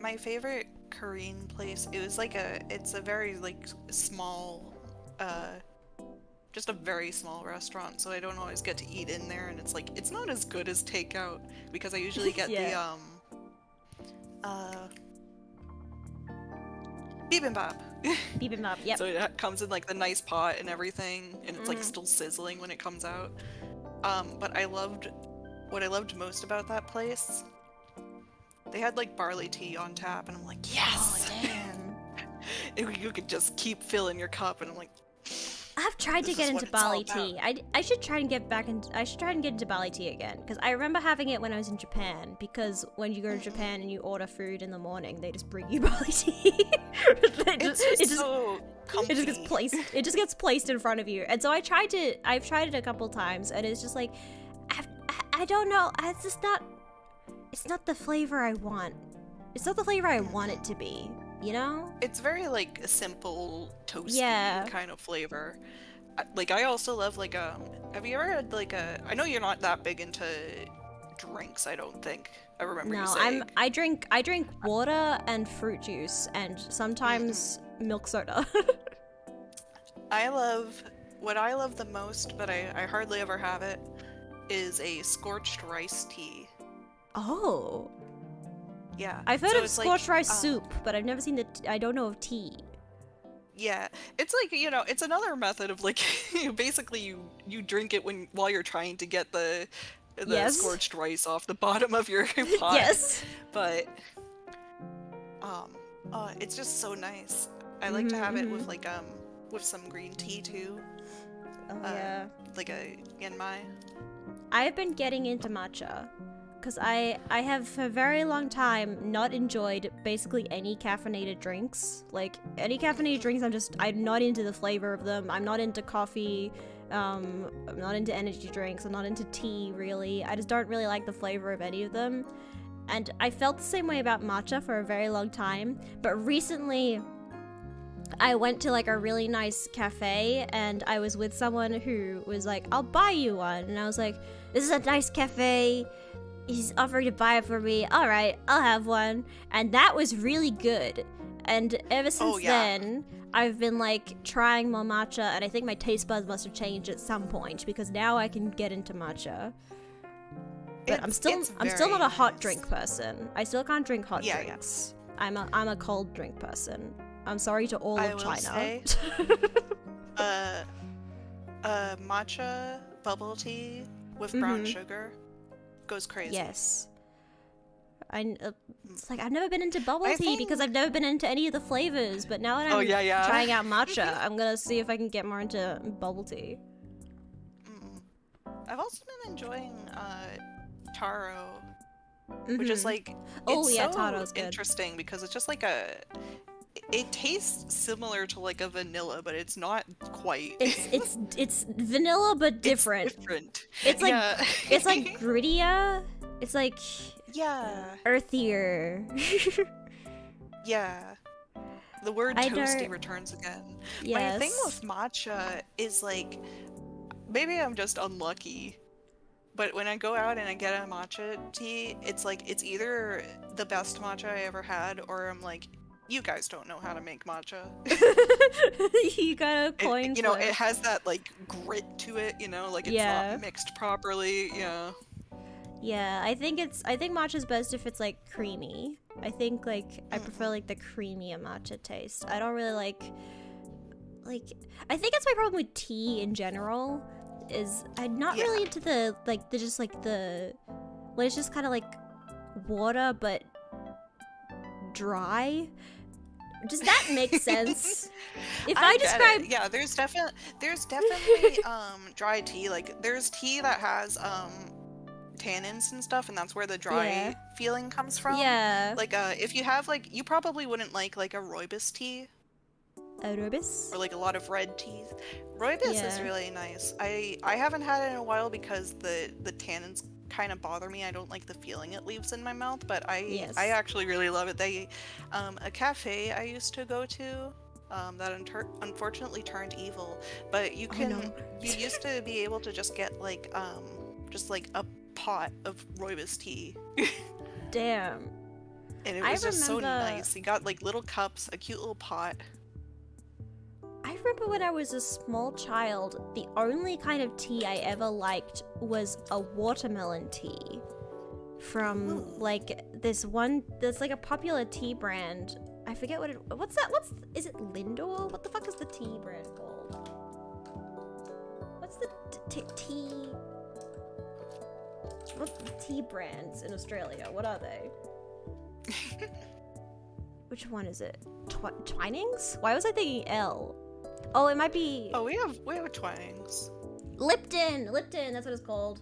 My favorite Korean place, it's a very like small, just a very small restaurant, so I don't always get to eat in there, and it's not as good as takeout because I usually get the bibimbap. Bibimbap, yep. So it comes in like the nice pot and everything, and it's like still sizzling when it comes out. But what I loved most about that place, they had like barley tea on tap, and I'm like, yes! Oh, damn. You could just keep filling your cup, and I'm like, I've tried to get into barley tea. I should try and get into barley tea again, because I remember having it when I was in Japan, because when you go to Japan and you order food in the morning, they just bring you barley tea. It just gets placed in front of you. And so I've tried it a couple times, and it's just like, I don't know, it's not the flavor I want. It's not the flavor I want it to be. You know? It's very, like, a simple, toasty kind of flavor. Like, I also love, like, have you ever had, like, I know you're not that big into drinks, I don't think. I remember you saying. I drink water and fruit juice, and sometimes milk soda. What I love the most, but I hardly ever have it, is a scorched rice tea. Oh. Yeah. I've heard of scorched rice soup, but I've never seen I don't know of tea. Yeah. It's like, you know, it's another method of like, basically you drink it while you're trying to get the scorched rice off the bottom of your pot. Yes. But, it's just so nice. I like to have it with like, with some green tea too. Oh, yeah. Like a genmai. I've been getting into matcha. Because I have for a very long time not enjoyed basically any caffeinated drinks. Like, any caffeinated drinks, I'm not into the flavor of them. I'm not into coffee. I'm not into energy drinks. I'm not into tea, really. I just don't really like the flavor of any of them. And I felt the same way about matcha for a very long time. But recently, I went to like a really nice cafe, and I was with someone who was like, I'll buy you one. And I was like, this is a nice cafe. He's offering to buy it for me. All right, I'll have one. And that was really good. And ever since then, I've been like trying more matcha, and I think my taste buds must have changed at some point, because now I can get into matcha. But I'm still not a hot drink person. I still can't drink hot drinks. I'm a cold drink person. I'm sorry to all of China. Say, matcha bubble tea with brown sugar goes crazy. Yes. It's like I've never been into bubble tea because I've never been into any of the flavors, but now that I'm trying out matcha, I'm gonna see if I can get more into bubble tea. I've also been enjoying taro, which is like taro's good. Interesting because it's just like it tastes similar to like a vanilla, but it's not quite. It's vanilla but different. It's different. It's like it's like grittier. It's like earthier. Yeah. The word toasty returns again. Yes. My thing with matcha is like, maybe I'm just unlucky, but when I go out and I get a matcha tea, it's like it's either the best matcha I ever had, or I'm like, you guys don't know how to make matcha. You got a coin. You know, it has that like grit to it. You know, like it's not mixed properly. Yeah. Yeah, I think matcha's best if it's like creamy. I think like I prefer like the creamier matcha taste. I don't really like like, I think that's my problem with tea in general, is I'm not really into the, like, when it's just kind of like water, but dry. Does that make sense? If I describe... Yeah, there's definitely dry tea. Like, there's tea that has tannins and stuff, and that's where the dry feeling comes from. Yeah. Like, if you have, like, you probably wouldn't like a rooibos tea. A rooibos? Or like a lot of red teas. Rooibos is really nice. I haven't had it in a while because the tannins kind of bother me. I don't like the feeling it leaves in my mouth, but I actually really love it. They a cafe I used to go to that unfortunately turned evil, but you used to be able to just get like a pot of rooibos tea. Damn. And it was just so nice. You got like little cups, a cute little pot. I remember when I was a small child, the only kind of tea I ever liked was a watermelon tea from like there's like a popular tea brand. I forget is it Lindor? What the fuck is the tea brand called? What's the tea? What's the tea brands in Australia? What are they? Which one is it? Twinings? Why was I thinking L? Oh, it might be... Oh, we have a Twinings. Lipton! Lipton, that's what it's called.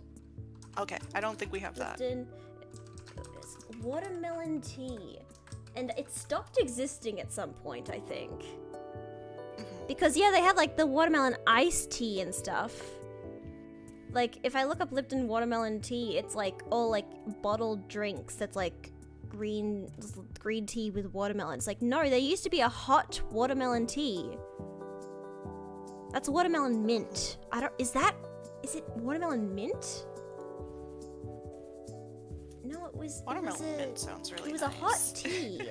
Okay, I don't think we have Lipton. It's watermelon tea. And it stopped existing at some point, I think. Because, yeah, they have, like, the watermelon iced tea and stuff. Like, if I look up Lipton watermelon tea, it's, like, all, like, bottled drinks that's, like, green tea with watermelon. It's like, no, there used to be a hot watermelon tea. That's watermelon mint. Is it watermelon mint? No, it was... Watermelon mint sounds really nice. It was a hot tea.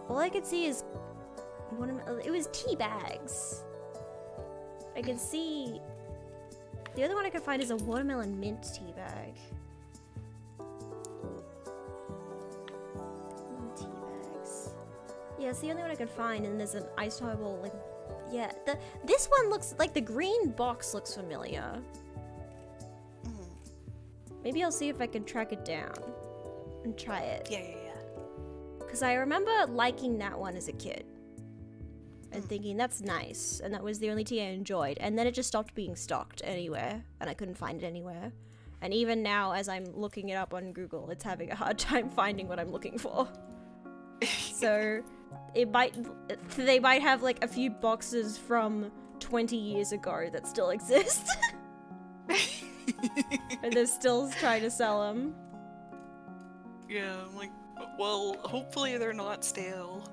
All I could see is... It was tea bags. I can see... The other one I could find is a watermelon mint tea bag. Tea bags. Yeah, it's the only one I could find, and there's an ice highball, like... Yeah, this one looks... Like, the green box looks familiar. Maybe I'll see if I can track it down and try it. Yeah. Because I remember liking that one as a kid. And thinking, that's nice. And that was the only tea I enjoyed. And then it just stopped being stocked anywhere. And I couldn't find it anywhere. And even now, as I'm looking it up on Google, it's having a hard time finding what I'm looking for. So, they might have like a few boxes from 20 years ago that still exist. And they're still trying to sell them. Yeah, I'm like, well, hopefully they're not stale.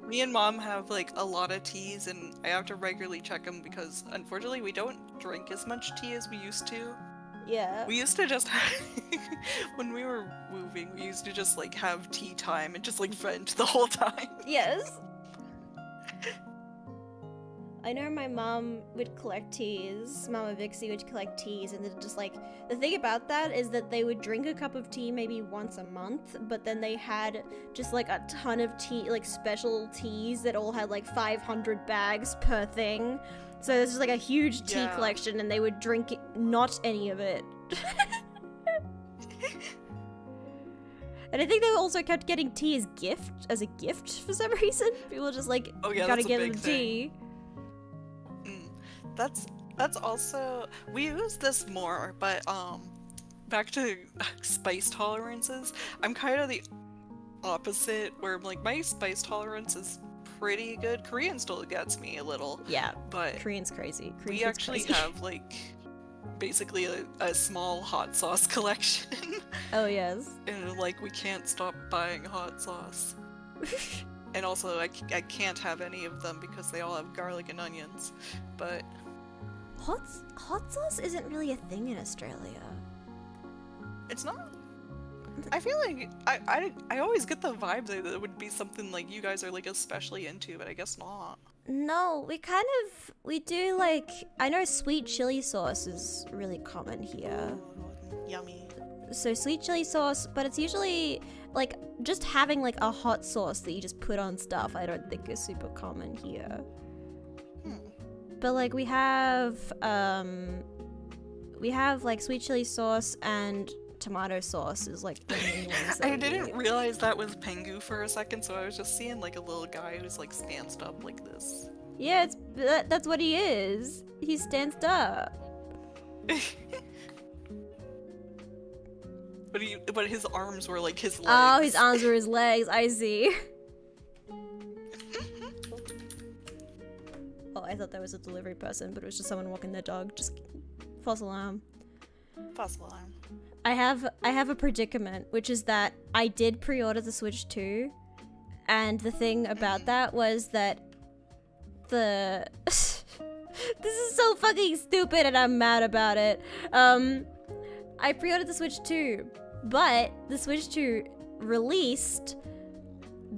Me and Mom have like a lot of teas, and I have to regularly check them because unfortunately we don't drink as much tea as we used to. Yeah. We used to just when we were moving, we used to just like have tea time and just like vent the whole time. Yes. I know my mom would collect teas, Mama Vixie would collect teas, and then just like, the thing about that is that they would drink a cup of tea maybe once a month, but then they had just like a ton of tea, like special teas that all had like 500 bags per thing. So there's just like a huge tea collection, and they would drink not any of it. And I think they also kept getting tea as a gift for some reason. People just like, gotta get them tea. That's also, we use this more, but back to spice tolerances, I'm kind of the opposite, where like my spice tolerance is pretty good. Korean still gets me a little. Yeah, but Korean's crazy. We actually have like basically a small hot sauce collection. Oh yes. And like we can't stop buying hot sauce. And also I can't have any of them because they all have garlic and onions, but... Hot sauce isn't really a thing in Australia. It's not? I feel like I always get the vibe that it would be something like you guys are like especially into, but I guess not. No, we do like, I know sweet chili sauce is really common here. Yummy. so sweet chili sauce, but it's usually like just having like a hot sauce that you just put on stuff. I don't think is super common here. But like we have like sweet chili sauce and tomato sauce is like the main ones that I didn't realize that was Pengu for a second, so I was just seeing like a little guy who's like stanced up like this. Yeah, that's what he is. He stands up. But his arms were like his legs. Oh, his arms were his legs. I see. Oh, I thought that was a delivery person, but it was just someone walking their dog. Just false alarm. False alarm. I have a predicament, which is that I did pre-order the Switch 2, and the thing about that was that the this is so fucking stupid, and I'm mad about it. I pre-ordered the Switch 2, but the Switch 2 released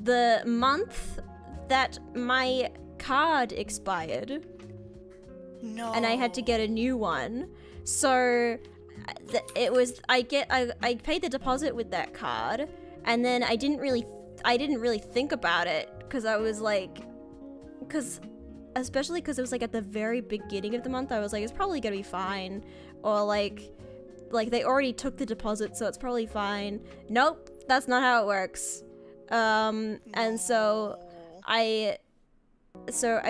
the month that my card expired. No. And I had to get a new one. So it was I paid the deposit with that card, and then I didn't really think about it because I was like, especially because it was like at the very beginning of the month, I was like, it's probably gonna be fine, or like they already took the deposit, so it's probably fine. Nope, that's not how it works. And so I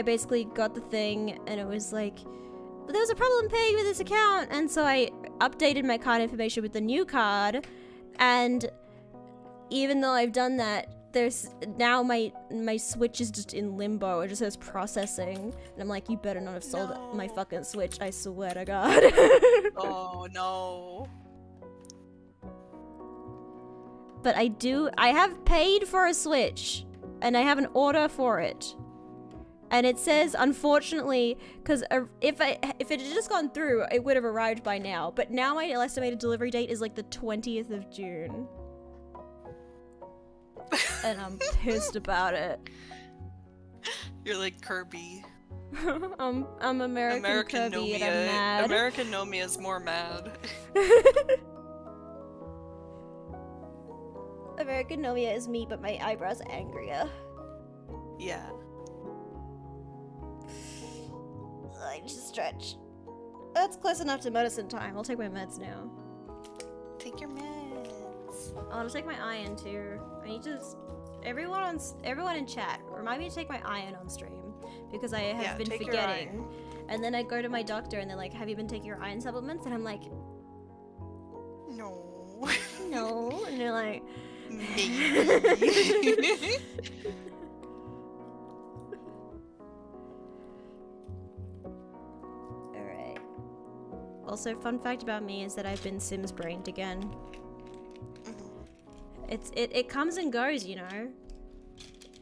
basically got the thing, and it was like, there was a problem paying with this account, and so I updated my card information with the new card, and even though I've done that, there's now my Switch is just in limbo. It just says processing, and I'm like, you better not have sold my fucking Switch, I swear to God. Oh no. But I have paid for a Switch, and I have an order for it. And it says, unfortunately, because if it had just gone through, it would have arrived by now. But now my estimated delivery date is like the 20th of June. And I'm pissed about it. You're like Kirby. I'm American Kirby, Nomia. and I'm mad. American Nomia is more mad. American Nomia is me, but my eyebrows are angrier. Yeah. I just stretch. That's close enough to medicine time. I'll take my meds now. Take your meds. I want to take my iron too. I need to. Everyone in chat, remind me to take my iron on stream, because I have been forgetting. And then I go to my doctor, and they're like, "Have you been taking your iron supplements?" And I'm like, "No." No. And they're like, "Maybe." Alright. Also, fun fact about me is that I've been Sims brained again. It comes and goes, you know.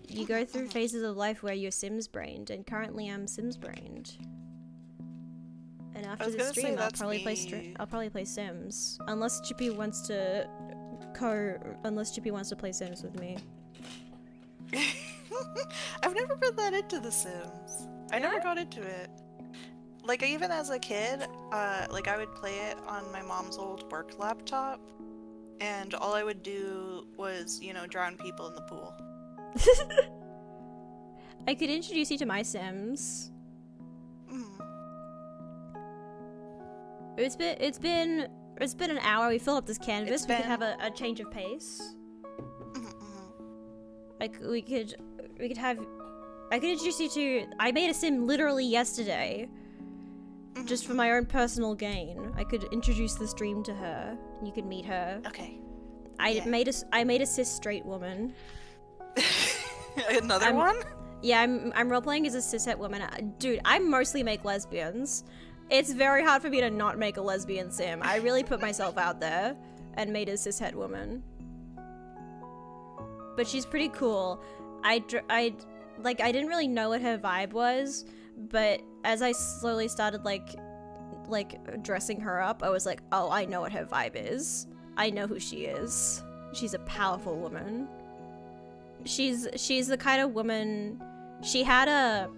You go through phases of life where you're Sims brained, and currently I'm Sims brained. And after the stream, I'll probably play Sims, unless Chippy wants to play Sims with me. I've never put that into The Sims. I never got into it. Like, even as a kid, like I would play it on my mom's old work laptop, and all I would do was, you know, drown people in the pool. I could introduce you to my Sims. It's been an hour. We filled up this canvas. We could have a change of pace. Like I could introduce you to. I made a Sim literally yesterday, just for my own personal gain. I could introduce the stream to her. You could meet her. Okay. I made a cis straight woman. Another one? Yeah, I'm roleplaying as a cishet woman. Dude, I mostly make lesbians. It's very hard for me to not make a lesbian Sim. I really put myself out there and made a cishet woman. But she's pretty cool. I didn't really know what her vibe was, but as I slowly started like dressing her up, I was like, oh, I know what her vibe is. I know who she is. She's a powerful woman. She's the kind of woman. She had a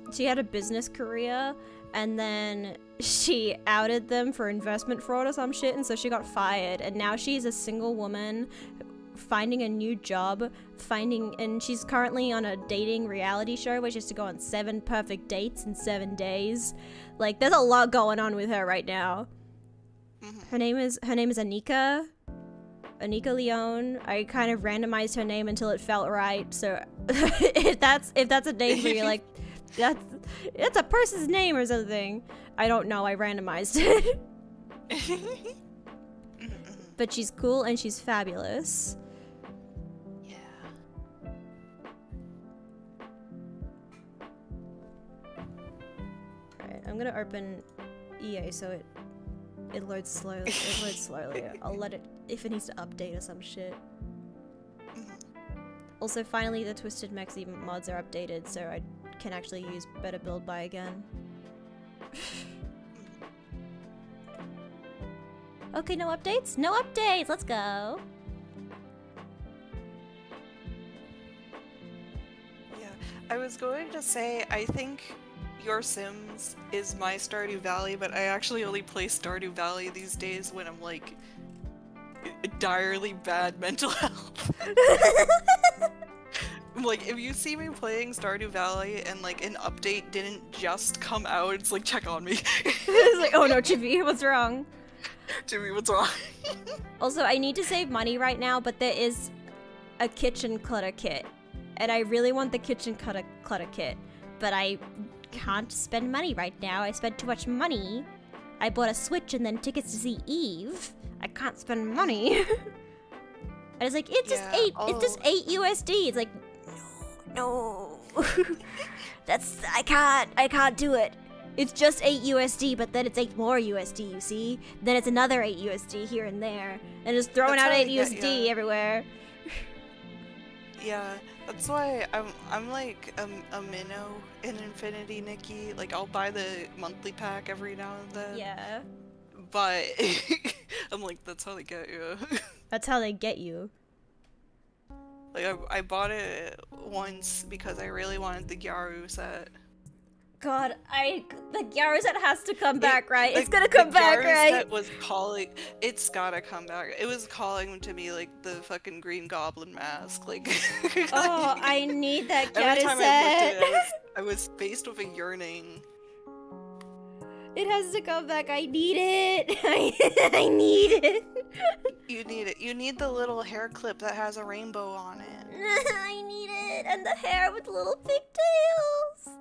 business career, and then she outed them for investment fraud or some shit, and so she got fired, and now she's a single woman finding a new job, and she's currently on a dating reality show where she has to go on 7 perfect dates in 7 days. Like, there's a lot going on with her right now. Her name is Anika Leone. I kind of randomized her name until it felt right. So if that's a name for you, like, that's a person's name or something. I don't know. I randomized it. But she's cool and she's fabulous. Yeah. Alright, I'm gonna open EA so it loads slowly. It loads slowly. I'll let it if it needs to update or some shit. Also, finally, the Twisted Mexi mods are updated, so I can actually use Better Build By again. Okay, no updates? No updates! Let's go! Yeah, I was going to say, I think Your Sims is my Stardew Valley, but I actually only play Stardew Valley these days when I'm, like, direly bad mental health. Like, if you see me playing Stardew Valley and, like, an update didn't just come out, it's like, check on me. It's like, oh no, Chippy, what's wrong? Chippy, what's wrong? Also, I need to save money right now, but there is a kitchen clutter kit. And I really want the kitchen clutter kit, but I can't spend money right now. I spent too much money. I bought a Switch and then tickets to see Eve. I can't spend money. And it's like, it's just 8 USD. It's like, no. I can't do it. It's just 8 USD, but then it's 8 more USD, you see? Then it's another 8 USD here and there. And just throwing out 8 USD everywhere. Yeah, that's why I'm like a minnow in Infinity Nikki. Like, I'll buy the monthly pack every now and then. Yeah. But I'm like, that's how they get you. That's how they get you. Like, I bought it once because I really wanted the Gyaru set. God, the Gyaru set has to come back, right? It's gonna come back, right? Set was calling. It's gotta come back. It was calling to me like the fucking Green Goblin mask. Like. Oh, I need that Gyaru every time set. I looked at it, I was faced with a yearning. It has to come back. I need it. I need it. You need it. You need the little hair clip that has a rainbow on it. I need it. And the hair with little pigtails.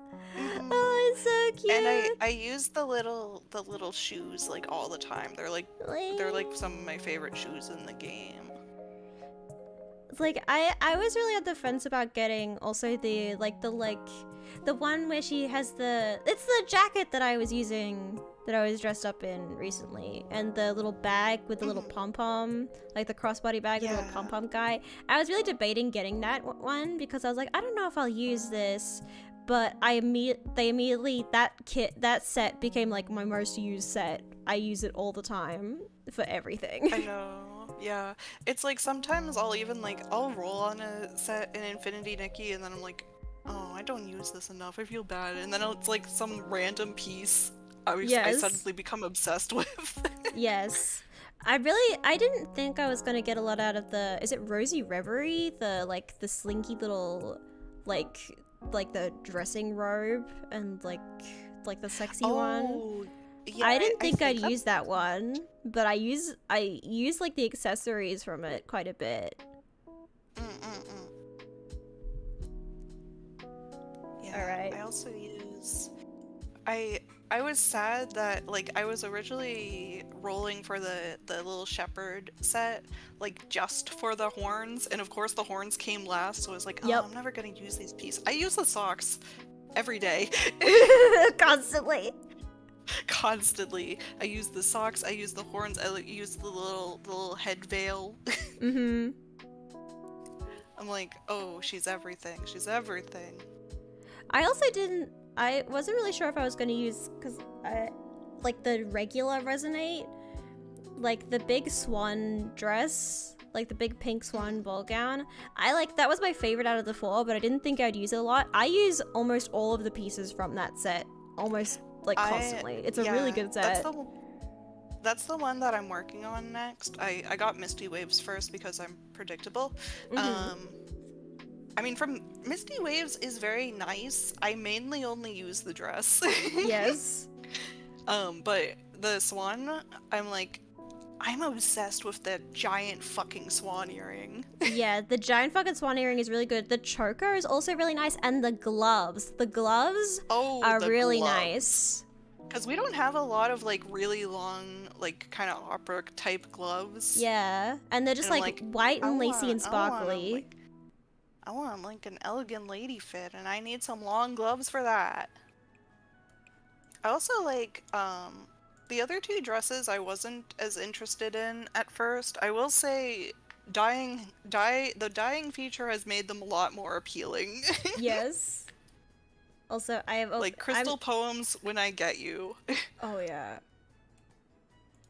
Oh, it's so cute. And I use the little shoes like all the time. They're like some of my favorite shoes in the game. It's like I was really on the fence about getting also the one where she has it's the jacket that I was using, that I was dressed up in recently, and the little bag with the little pom-pom, like the crossbody bag with the little pom-pom guy. I was really debating getting that one because I was like, I don't know if I'll use this, but they immediately that set became like my most used set. I use it all the time for everything. I know. Yeah. It's like sometimes I'll roll on a set in Infinity Nikki and then I'm like, oh, I don't use this enough. I feel bad. And then it's like some random piece I suddenly become obsessed with. Yes. I didn't think I was gonna get a lot out of is it Rosy Reverie? The slinky little, like the dressing robe and like the sexy one. Yeah, I didn't think I'd use that one, but I use like the accessories from it quite a bit. Yeah, alright. I also use... I was sad that, like, I was originally rolling for the little shepherd set, like, just for the horns, and of course the horns came last, so I was like, oh, I'm never gonna use these pieces. I use the socks every day. Constantly. Constantly. I use the socks, I use the horns, I use the little head veil. Mm-hmm. I'm like, oh, she's everything. She's everything. I wasn't really sure if I was going to use, because like the regular resonate, like the big swan dress, like the big pink swan ball gown. That was my favorite out of the 4, but I didn't think I'd use it a lot. I use almost all of the pieces from that set, almost like constantly. It's a really good set. That's the one that I'm working on next. I got Misty Waves first because I'm predictable. I mean, from Misty Waves is very nice. I mainly only use the dress. Yes. But the swan, I'm obsessed with that giant fucking swan earring. Yeah, the giant fucking swan earring is really good. The choker is also really nice, and the gloves. The gloves are really nice. Because we don't have a lot of, like, really long, like, kind of opera type gloves. Yeah, and they're just, like, white and lacy and sparkly. I want, like, an elegant lady fit, and I need some long gloves for that. I also like, the other two dresses I wasn't as interested in at first. I will say, the dyeing feature has made them a lot more appealing. Yes. Also, I have... like, crystal poems when I get you. Oh, yeah.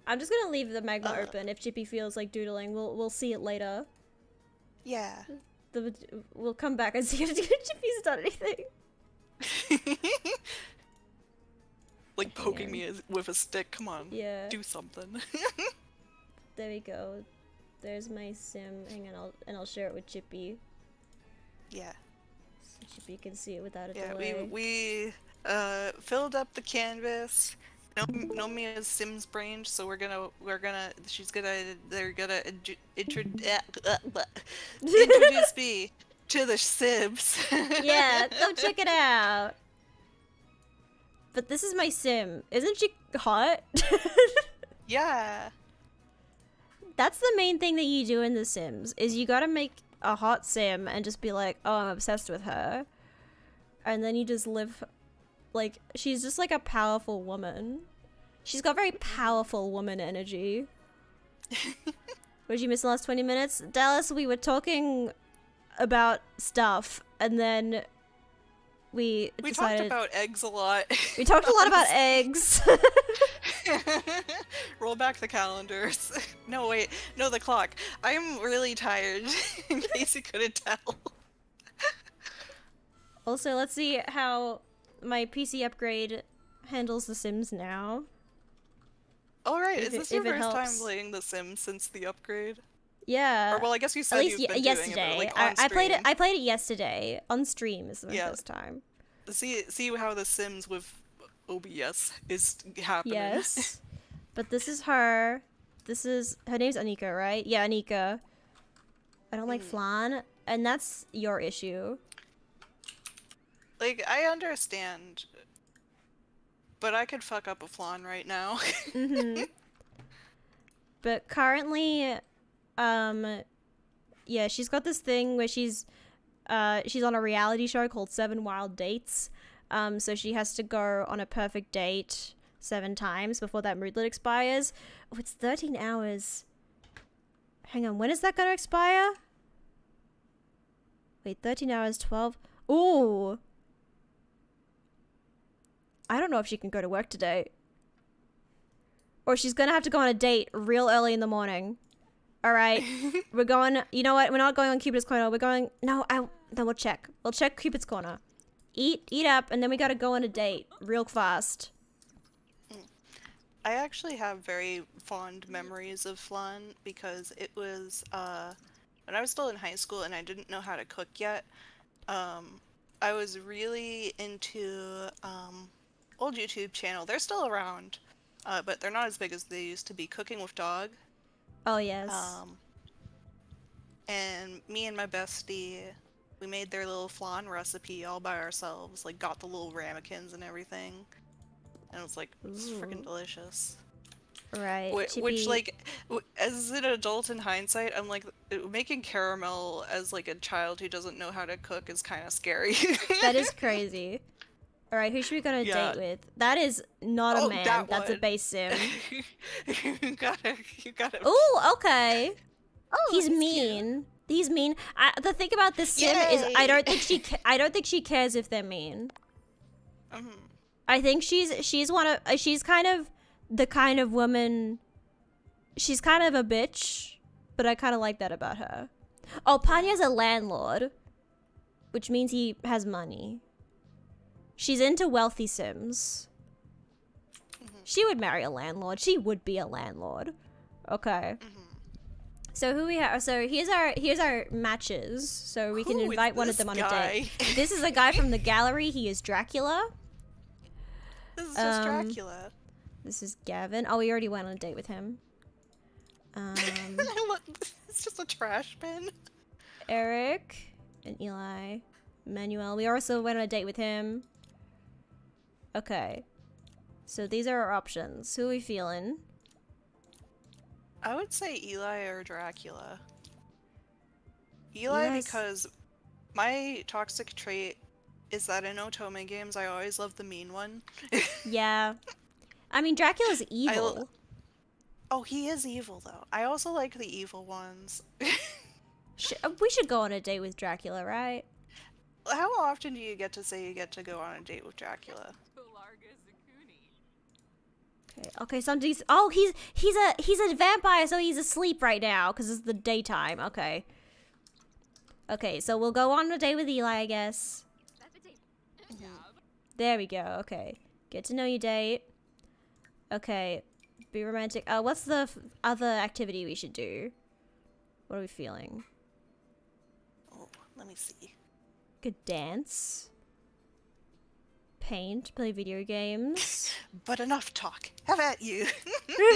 I'm just gonna leave the magma open. If Chippy feels like doodling, we'll see it later. Yeah. We'll come back and see if Chippy's done anything. Like poking me with a stick. Come on. Yeah. Do something. There we go. There's my sim. Hang on, I'll share it with Chippy. Yeah. So Chippy can see it without a delay. delay. We filled up the canvas. Nomia's Sims brained, so they're gonna introduce me to the Sims. Yeah, go check it out. But this is my sim. Isn't she hot? Yeah. That's the main thing that you do in The Sims, is you gotta make a hot sim and just be like, oh, I'm obsessed with her. And then you just live, like, she's just like a powerful woman. She's got very powerful woman energy. What did you miss the last 20 minutes? Dallas, we were talking about stuff, and then we decided... talked about eggs a lot. We talked a lot about eggs. Roll back the calendars. No, wait. No, the clock. I'm really tired, in case you couldn't tell. Also, let's see how my PC upgrade handles The Sims now. Alright, is this your first time playing The Sims since the upgrade? Yeah. Or, well, I guess you said you've been yesterday. doing it, but, like, on stream. I played it yesterday. On stream is the first time. See how The Sims with OBS is happening. Yes. But this is her. Her name's Anika, right? Yeah, Anika. I don't like flan, and that's your issue. Like, I understand, but I could fuck up a flan right now. But currently, yeah, she's got this thing where she's on a reality show called 7 Wild Dates. So she has to go on a perfect date 7 times before that moodlet expires. Oh, it's 13 hours. Hang on, when is that gonna expire? Wait, 13 hours, 12. Ooh. I don't know if she can go to work today. Or she's gonna have to go on a date real early in the morning. Alright. We're going, you know what? We're not going on Cupid's Corner. We're going, no, we'll check. We'll check Cupid's Corner. Eat up, and then we gotta go on a date real fast. I actually have very fond memories of flan because it was, when I was still in high school and I didn't know how to cook yet, I was really into, old YouTube channel. They're still around, but they're not as big as they used to be. Cooking with Dog. Oh, yes. And me and my bestie, we made their little flan recipe all by ourselves. Like, got the little ramekins and everything. And it was like, it's freaking delicious. Right. Which, like, as an adult in hindsight, I'm like, making caramel as, like, a child who doesn't know how to cook is kind of scary. That is crazy. Alright, who should we go on a date with? That is not a man. That's a base sim. You gotta. Ooh, okay. Oh, he's mean. Cute. He's mean. The thing about this sim is I don't think she cares if they're mean. I think she's kind of the kind of woman. She's kind of a bitch, but I kind of like that about her. Oh, Panya's a landlord, which means he has money. She's into wealthy sims. She would marry a landlord. She would be a landlord. Okay. So who we have? So here's our matches. So we can invite one of them on a date. This is a guy from the gallery. He is Dracula. This is just Dracula. This is Gavin. Oh, we already went on a date with him. It's just a trash bin. Eric and Eli. Manuel. We also went on a date with him. Okay. So these are our options. Who are we feeling? I would say Eli or Dracula. Eli, because my toxic trait is that in Otome games, I always love the mean one. Yeah. I mean, Dracula's evil. Oh, he is evil, though. I also like the evil ones. We should go on a date with Dracula, right? How often do you get to say you get to go on a date with Dracula? Okay, somebody's. Oh, he's a vampire, so he's asleep right now because it's the daytime. Okay. Okay, so we'll go on a date with Eli, I guess. There we go. Okay, get to know your date. Okay, be romantic. What's the other activity we should do? What are we feeling? Oh, let me see. Could dance. Paint, play video games. But enough talk. How about you?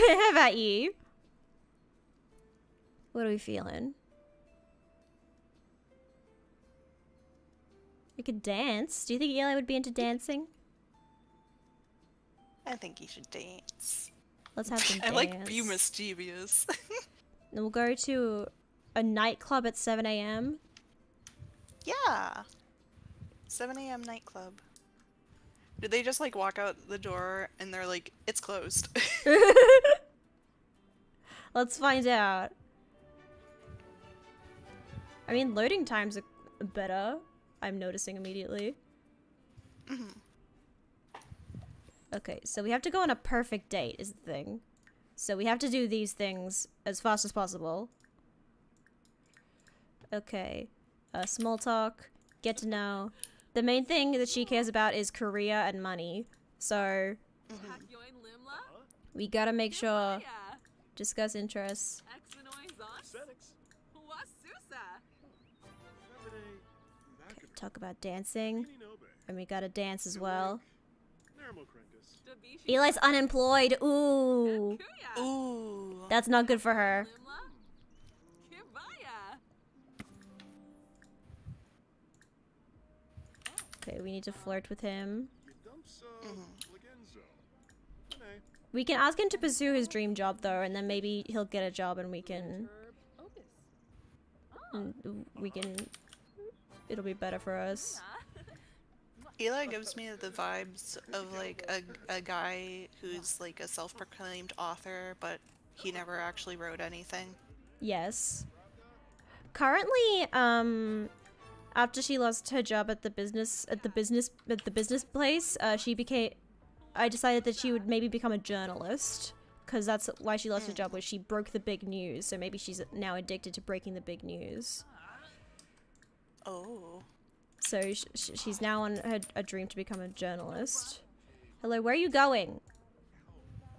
How about you? What are we feeling? We could dance. Do you think Eli would be into dancing? I think he should dance. Let's have some dance. I like be mischievous. Then we'll go to a nightclub at 7 a.m. Yeah. 7 a.m. nightclub. Did they just like walk out the door and they're like, it's closed? Let's find out. I mean, loading times are better. I'm noticing immediately. Okay, so we have to go on a perfect date is the thing. So we have to do these things as fast as possible. Okay. Small talk. Get to know. The main thing that she cares about is career and money. So we gotta make sure. Discuss interests. Okay, talk about dancing. And we gotta dance as well. Eli's unemployed. Ooh. Ooh. That's not good for her. Okay, we need to flirt with him. We can ask him to pursue his dream job though, and then maybe he'll get a job and we can... It'll be better for us. Eli gives me the vibes of like a guy who's like a self-proclaimed author, but he never actually wrote anything. Yes. Currently, after she lost her job at the business place, I decided that she would maybe become a journalist, because that's why she lost her job, was she broke the big news. So maybe she's now addicted to breaking the big news. Oh. So she's now on a dream to become a journalist. Hello, where are you going?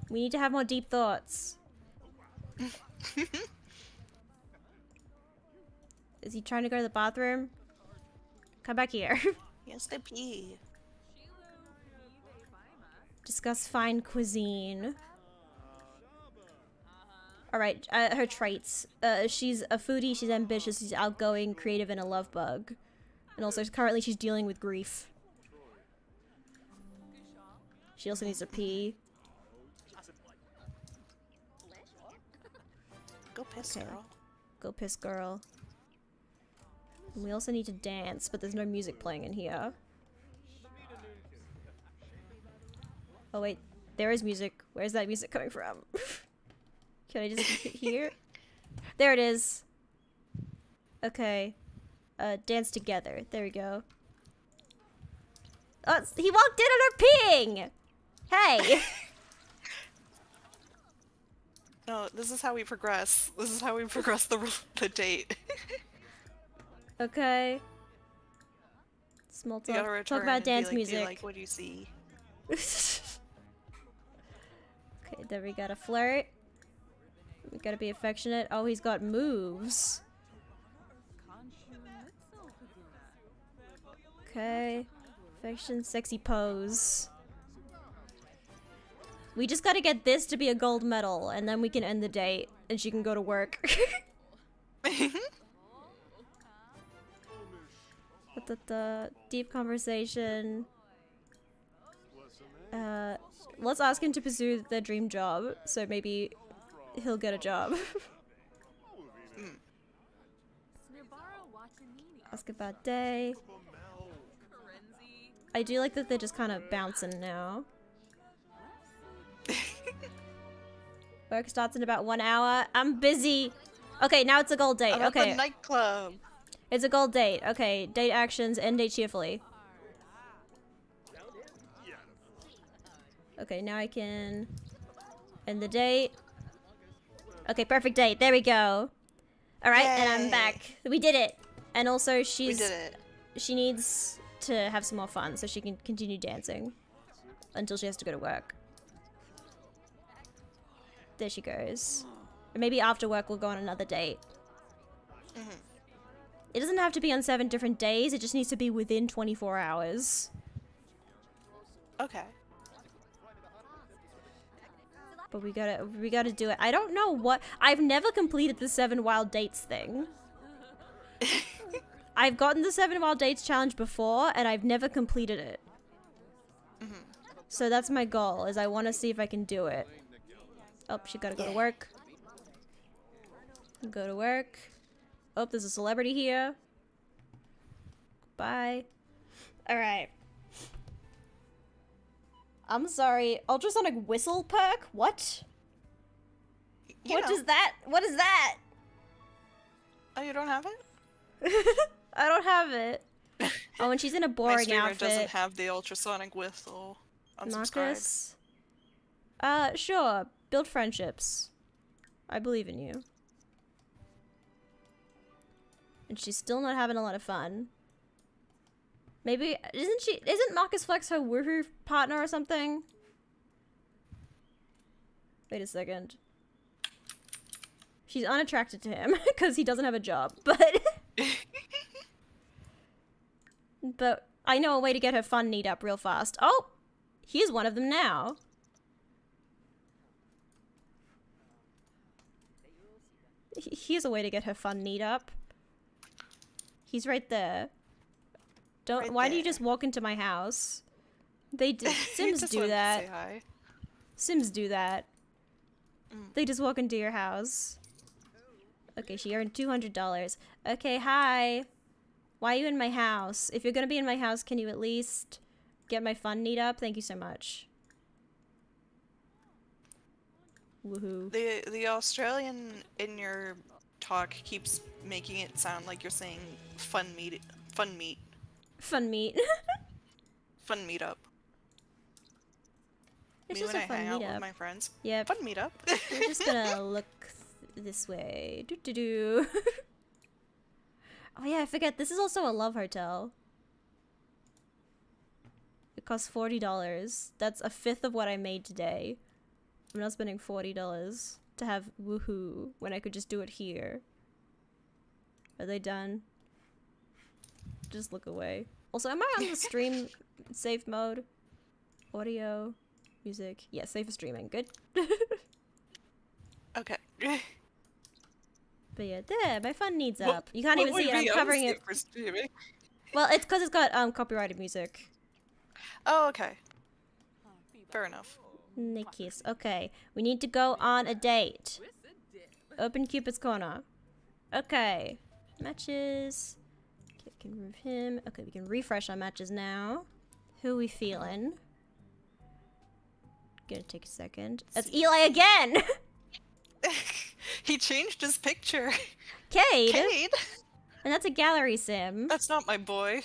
We need to have more deep thoughts. Is he trying to go to the bathroom? Come back here. He has to pee. Discuss fine cuisine. Alright, her traits. She's a foodie, she's ambitious, she's outgoing, creative, and a love bug. And also, currently she's dealing with grief. She also needs to pee. Go piss, girl. Go piss, girl. And we also need to dance, but there's no music playing in here. Oh wait, there is music. Where's that music coming from? Can I just hear? There it is. Okay. Dance together. There we go. Oh, he walked in on her peeing! Hey! No, this is how we progress. This is how we progress the date. Okay. Small talk. Talk about dance music. Like, what do you see? Then we gotta flirt. We gotta be affectionate. Oh, he's got moves. Okay. Affection, sexy pose. We just gotta get this to be a gold medal, and then we can end the date, and she can go to work. Deep conversation. Let's ask him to pursue their dream job, so maybe he'll get a job. Ask about day. I do like that they're just kind of bouncing now. Work starts in about 1 hour. I'm busy. Okay, now it's a gold date. I'm at Okay. the nightclub. It's a gold date. Okay, date actions, end date cheerfully. Okay, now I can end the date. Okay, perfect date. There we go. Alright, and I'm back. We did it. And also We did it. she needs to have some more fun so she can continue dancing until she has to go to work. There she goes. Or maybe after work we'll go on another date. It doesn't have to be on 7 different days, it just needs to be within 24 hours. Okay. But we gotta do it. I don't know what— I've never completed the 7 wild dates thing. I've gotten the 7 wild dates challenge before, and I've never completed it. So that's my goal, is I want to see if I can do it. Oh, she gotta go to work. Go to work. Oh, there's a celebrity here. Bye. Alright. I'm sorry. Ultrasonic whistle perk? What? What is that? What is that? Oh, you don't have it? I don't have it. Oh, and she's in a My boring streamer outfit. doesn't have the ultrasonic whistle. Unsubscribe. Marcus? Sure. Build friendships. I believe in you. And she's still not having a lot of fun. Maybe— isn't Marcus Flex her woohoo partner or something? Wait a second. She's unattracted to him because he doesn't have a job, but but I know a way to get her fun need up real fast. Oh, here's one of them now. Here's a way to get her fun need up. He's right there. Don't— Right why do you there. just walk into my house? They do— You Sims just do wanted to that. say hi. Sims do that. They just walk into your house. Okay, she earned $200. Okay, hi. Why are you in my house? If you're gonna be in my house, can you at least get my fun need up? Thank you so much. Woohoo. The Australian in your talk keeps making it sound like you're saying fun meet. Fun meet. Fun meetup. It's Me just when a I fun hang out meetup. with my friends. Yep. Fun meetup. We're just gonna look this way. Doo doo doo. Oh yeah, I forget. This is also a love hotel. It costs $40. That's a fifth of what I made today. I'm not spending $40 to have woohoo when I could just do it here. Are they done? Just look away. Also, am I on the stream safe mode? Audio, music. Yeah, safe for streaming. Good. Okay. But yeah, there, my fun needs up. You can't even see it. I'm What would covering be it. unsafe for streaming? Well, it's because it's got copyrighted music. Oh, okay. Fair enough. Nikis. Okay, we need to go on a date. Open Cupid's corner. Okay, matches. Okay, we can remove him. Okay, we can refresh our matches now. Who are we feeling? Gonna take a second. That's Eli again. He changed his picture. Cade. Cade? And that's a gallery sim. That's not my boy.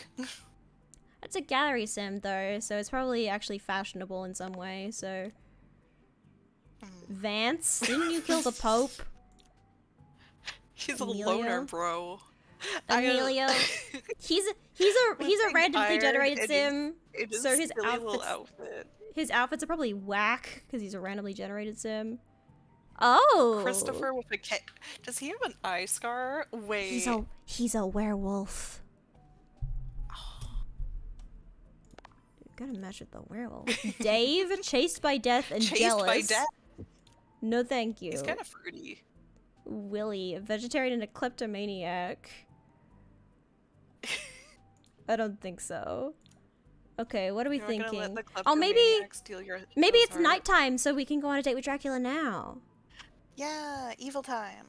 That's a gallery sim though, so it's probably actually fashionable in some way, so. Vance, didn't you kill the Pope? He's Emilio? a loner, bro. Emilio. He's a randomly generated sim. It is So his silly little outfit. His outfits are probably whack because he's a randomly generated sim. Oh, Christopher with a K. Does he have an eye scar? Wait. He's a werewolf. Gotta match with the werewolf. Dave, chased by death and jealous. Chased by death? No, thank you. He's kind of fruity. Willie, a vegetarian and a kleptomaniac. I don't think so. Okay, what are we thinking? Oh, maybe it's nighttime, so we can go on a date with Dracula now. Yeah, evil time.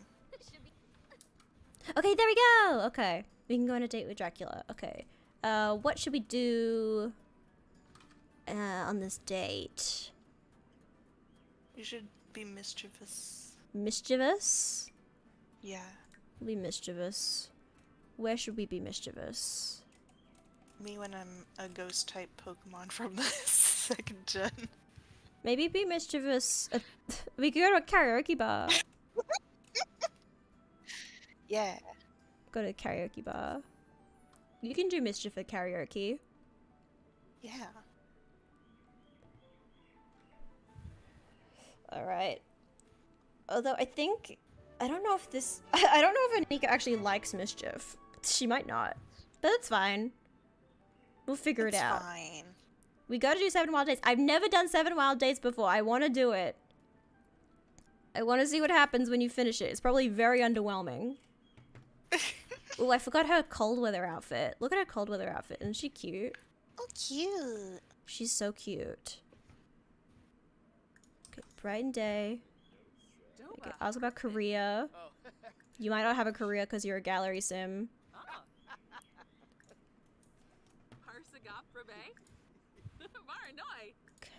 Okay, there we go. Okay, we can go on a date with Dracula. Okay, what should we do on this date? You should be mischievous. Mischievous? Yeah. We'll be mischievous. Where should we be mischievous? Me when I'm a ghost type Pokemon from the 2nd gen. Maybe be mischievous. We could go to a karaoke bar. Yeah. Go to a karaoke bar. You can do mischief at karaoke. Yeah. Alright. Although I don't know if I don't know if Anika actually likes mischief. She might not. But that's fine. We'll figure it out. It's fine. We gotta do 7 wild days. I've never done 7 wild days before. I want to do it. I want to see what happens when you finish it. It's probably very underwhelming. Oh, I forgot her cold weather outfit. Look at her cold weather outfit. Isn't she cute? Oh, cute. She's so cute. Okay, bright day. Okay, ask about Korea. You might not have a career because you're a gallery sim.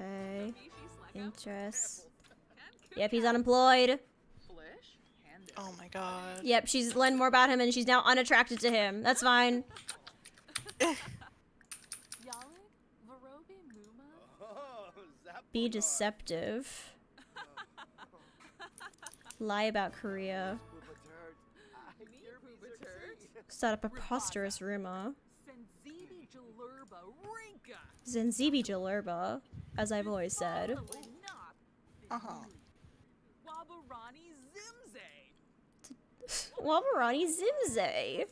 Okay. Interest. Yep, he's unemployed. Oh my god. Yep, she's learned more about him and she's now unattracted to him. That's fine. Be deceptive. Lie about Korea. Start a preposterous rumor. Zenzibi Jalurba, as I've always said. Wabarani Zimze.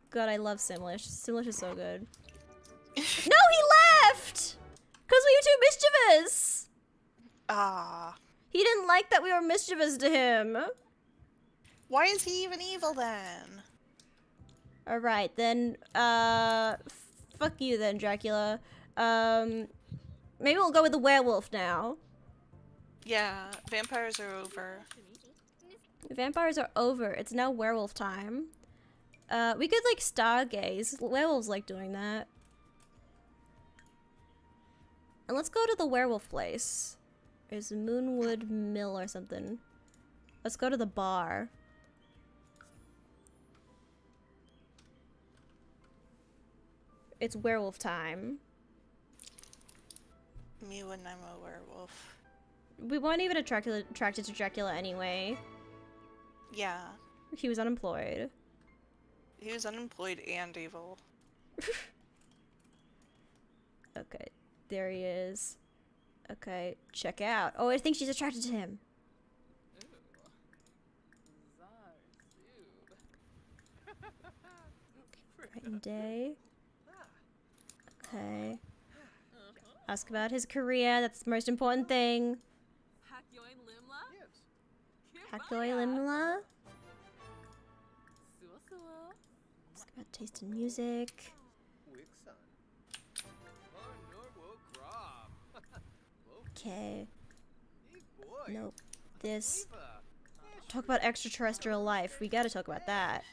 God, I love Simlish. Simlish is so good. No, he left! Because we were too mischievous! Ah. He didn't like that we were mischievous to him. Why is he even evil then? Alright, then, fuck you then, Dracula. Maybe we'll go with the werewolf now. Yeah, vampires are over. Vampires are over. It's now werewolf time. We could, like, stargaze. Werewolves like doing that. And let's go to the werewolf place. There's Moonwood Mill or something. Let's go to the bar. It's werewolf time. Me when I'm a werewolf. We weren't even attracted to Dracula anyway. Yeah. He was unemployed. He was unemployed and evil. Okay, there he is. Okay, check out. Oh, I think she's attracted to him. Bright day. Okay. Ask about his career. That's the most important thing. Hakoi Limla. Ask about taste in music. Okay. Nope. This. Talk about extraterrestrial life. We gotta talk about that.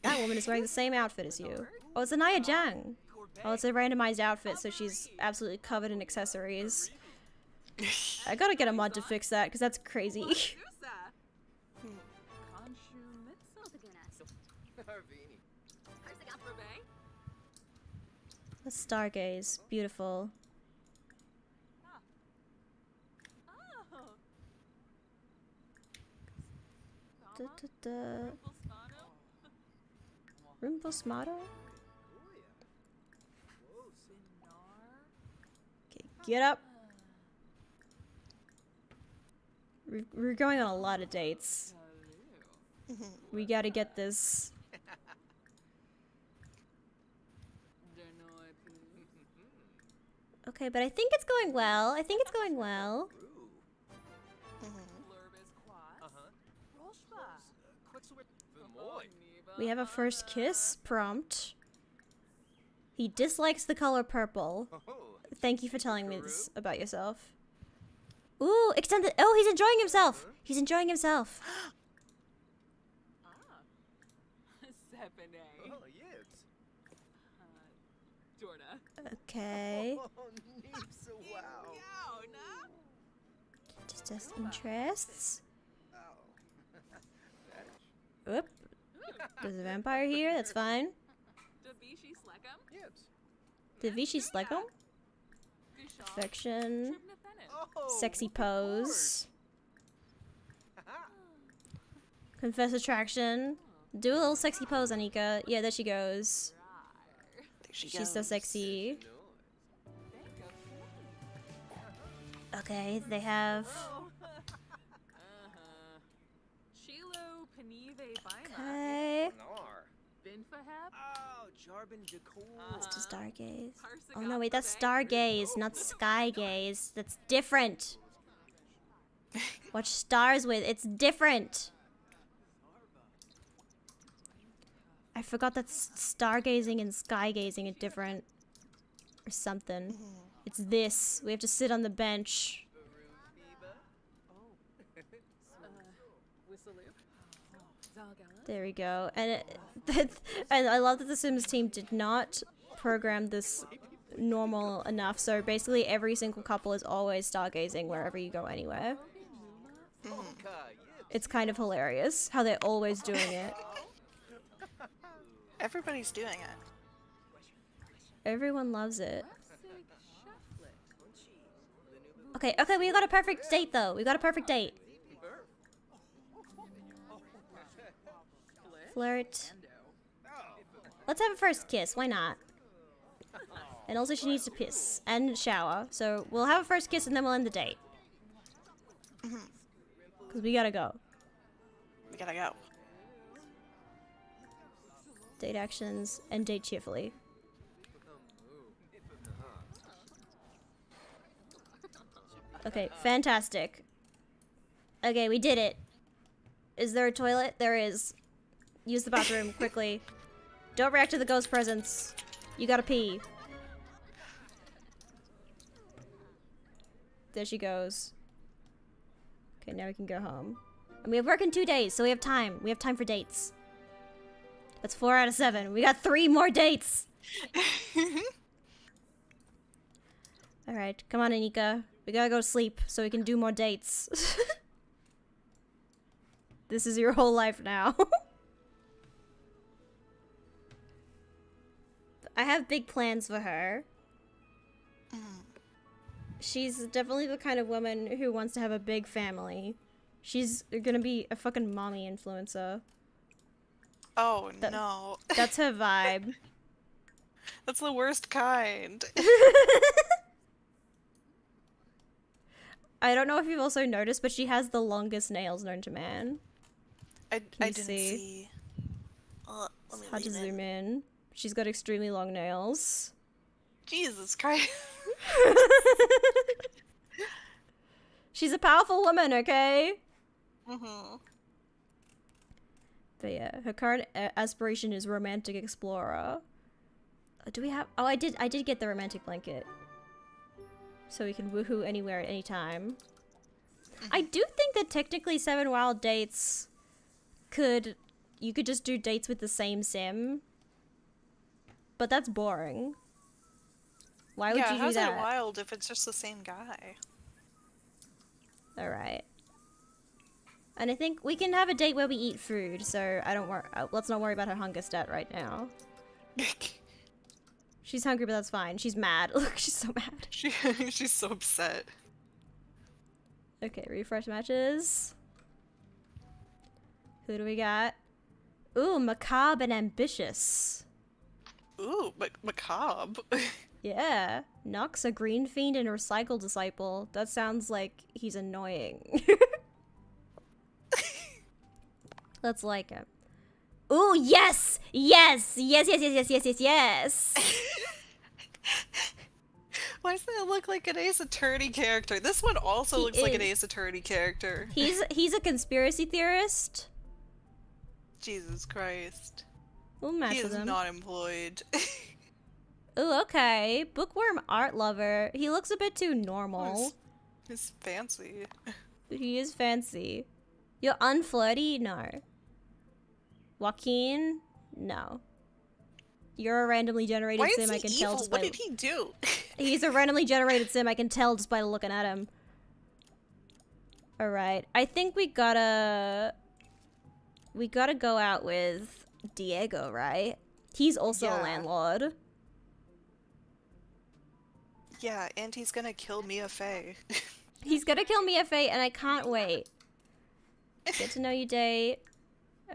That woman is wearing the same outfit as you. Oh, it's Anaya Jang. Oh, it's a randomized outfit, so she's absolutely covered in accessories. I gotta get a mod to fix that, because that's crazy. Let's stargaze. Beautiful. Room for smarter? Okay, get up. We're going on a lot of dates. We gotta get this. Okay, but I think it's going well. I think it's going well. We have a first kiss prompt. He dislikes the color purple. Thank you for telling me this about yourself. Ooh, extended. Oh, he's enjoying himself. He's enjoying himself. Okay. Just test interests. Oop. There's a vampire here, that's fine. Did Vichy Slegum? Affection. Sexy pose. Confess attraction. Do a little sexy pose, Anika. Yeah, there she goes. She's so sexy. Okay, they have... Okay. It's just stargaze. Oh no, wait, that's stargaze, not sky gaze. That's different. Watch stars with, it's different. I forgot that stargazing and sky gazing are different. Or something. It's this. We have to sit on the bench. There we go. And and I love that the Sims team did not program this normal enough. So basically every single couple is always stargazing wherever you go anywhere. It's kind of hilarious how they're always doing it. Everybody's doing it. Everyone loves it. Okay, okay, we got a perfect date though. We got a perfect date. Flirt. Let's have a first kiss. Why not? And also she needs to piss and shower. So we'll have a first kiss and then we'll end the date. Because we gotta go. We gotta go. Date actions and date cheerfully. Okay, fantastic. Okay, we did it. Is there a toilet? There is. Use the bathroom quickly. Don't react to the ghost presence. You gotta pee. There she goes. Okay, now we can go home. And we have work in 2 days, so we have time. We have time for dates. That's 4 out of 7. We got 3 more dates. Alright, come on, Anika. We gotta go to sleep so we can do more dates. This is your whole life now. I have big plans for her. She's definitely the kind of woman who wants to have a big family. She's gonna be a fucking mommy influencer. Oh, no. That's her vibe. That's the worst kind. I don't know if you've also noticed, but she has the longest nails known to man. I didn't see. It's hard to zoom in. She's got extremely long nails. Jesus Christ. She's a powerful woman, okay? Mm-hmm. But yeah, her current aspiration is romantic explorer. Do we have... Oh, I did get the romantic blanket. So we can woohoo anywhere at any time. I do think that technically 7 Wild Dates could... You could just do dates with the same sim. But that's boring. Why would you do how's that? it wild if it's just the same guy? Alright. And I think we can have a date where we eat food, so I don't worry. Let's not worry about her hunger stat right now. She's hungry, but that's fine. She's mad. Look, she's so mad. She's so upset. Okay, refresh matches. Who do we got? Ooh, macabre and ambitious. Ooh, macabre. Yeah. Nox, a green fiend and a recycle disciple. That sounds like he's annoying. Let's like him. Ooh, yes! Yes! Yes, yes, yes, yes, yes, yes, yes! Why does that look like an Ace Attorney character? This one also looks like an Ace Attorney character. He's a conspiracy theorist. Jesus Christ. We'll match He with is him. not employed. Ooh, okay. Bookworm art lover. He looks a bit too normal. He's fancy. He is fancy. You're unflirty? No. Joaquin? No. You're a randomly generated Why sim, is he I can evil? tell just by... What did he do? He's a randomly generated sim, I can tell just by looking at him. Alright. I think we gotta go out with Diego, right? He's also a landlord. Yeah, and he's gonna kill Mia Fey. He's gonna kill Mia Fey, and I can't wait. Get to know you date.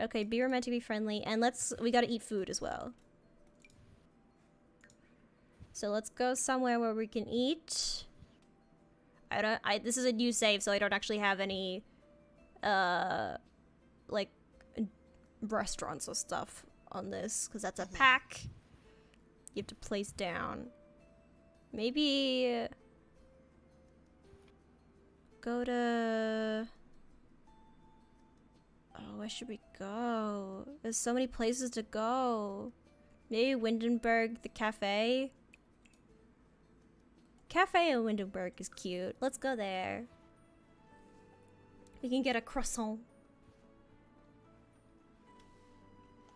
Okay, be romantic, be friendly, and we gotta eat food as well. So let's go somewhere where we can eat. This is a new save, so I don't actually have any, like, restaurants or stuff on this, because that's a pack. You have to place down. Maybe go to... Oh, where should we go? There's so many places to go. Maybe Windenburg, the cafe? Cafe in Windenburg is cute. Let's go there. We can get a croissant.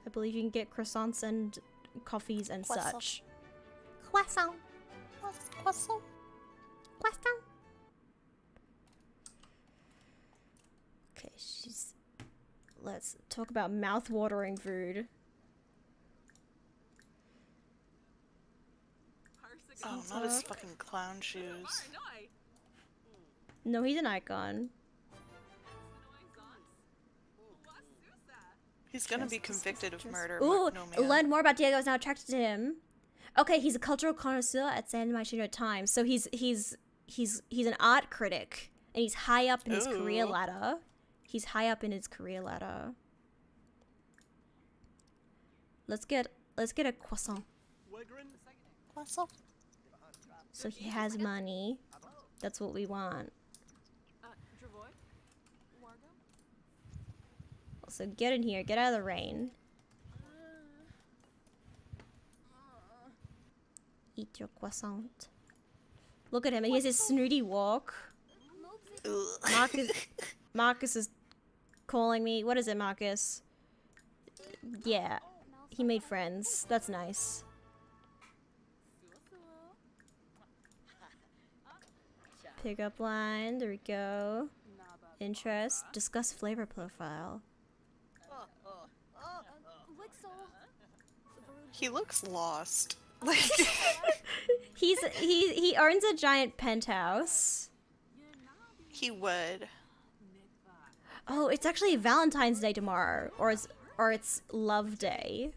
I believe you can get croissants and coffees and such. Croissant. Croissant. Croissant. Okay, let's talk about mouth-watering food. Oh, not his fucking clown shoes. No, he's an icon. He's gonna be convicted of murder. Ooh, Nomia. learn more about Diego is now attracted to him. Okay, he's a cultural connoisseur at San Machino Times. So he's an art critic, and he's high up in his career ladder. He's high up in his career ladder. Let's get a croissant. Croissant. So he has money. That's what we want. So get in here. Get out of the rain. Eat your croissant. Look at him. He has his snooty walk. Marcus is calling me. What is it, Marcus? Yeah. He made friends. That's nice. Pickup line. There we go. Interest. Discuss flavor profile. He looks lost. He owns a giant penthouse. He would. Oh, it's actually Valentine's Day tomorrow, or it's Love Day.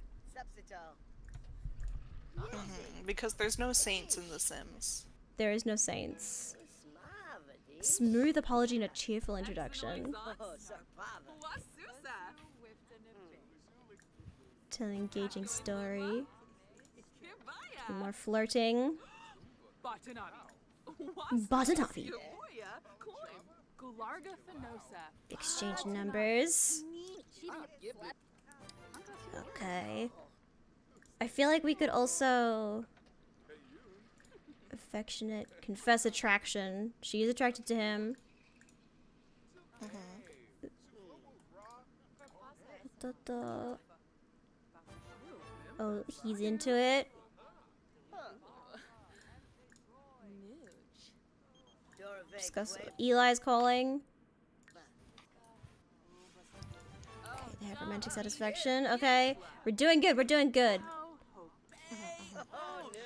Because there's no saints in The Sims. There is no saints. Smooth apology and a cheerful introduction. Tell an engaging story. More flirting. Batanavi. Exchange numbers. Okay. I feel like we could also... Affectionate. Confess attraction. She is attracted to him. Oh, he's into it. Discuss. Eli's calling. Okay, they have romantic satisfaction. Okay, we're doing good. We're doing good.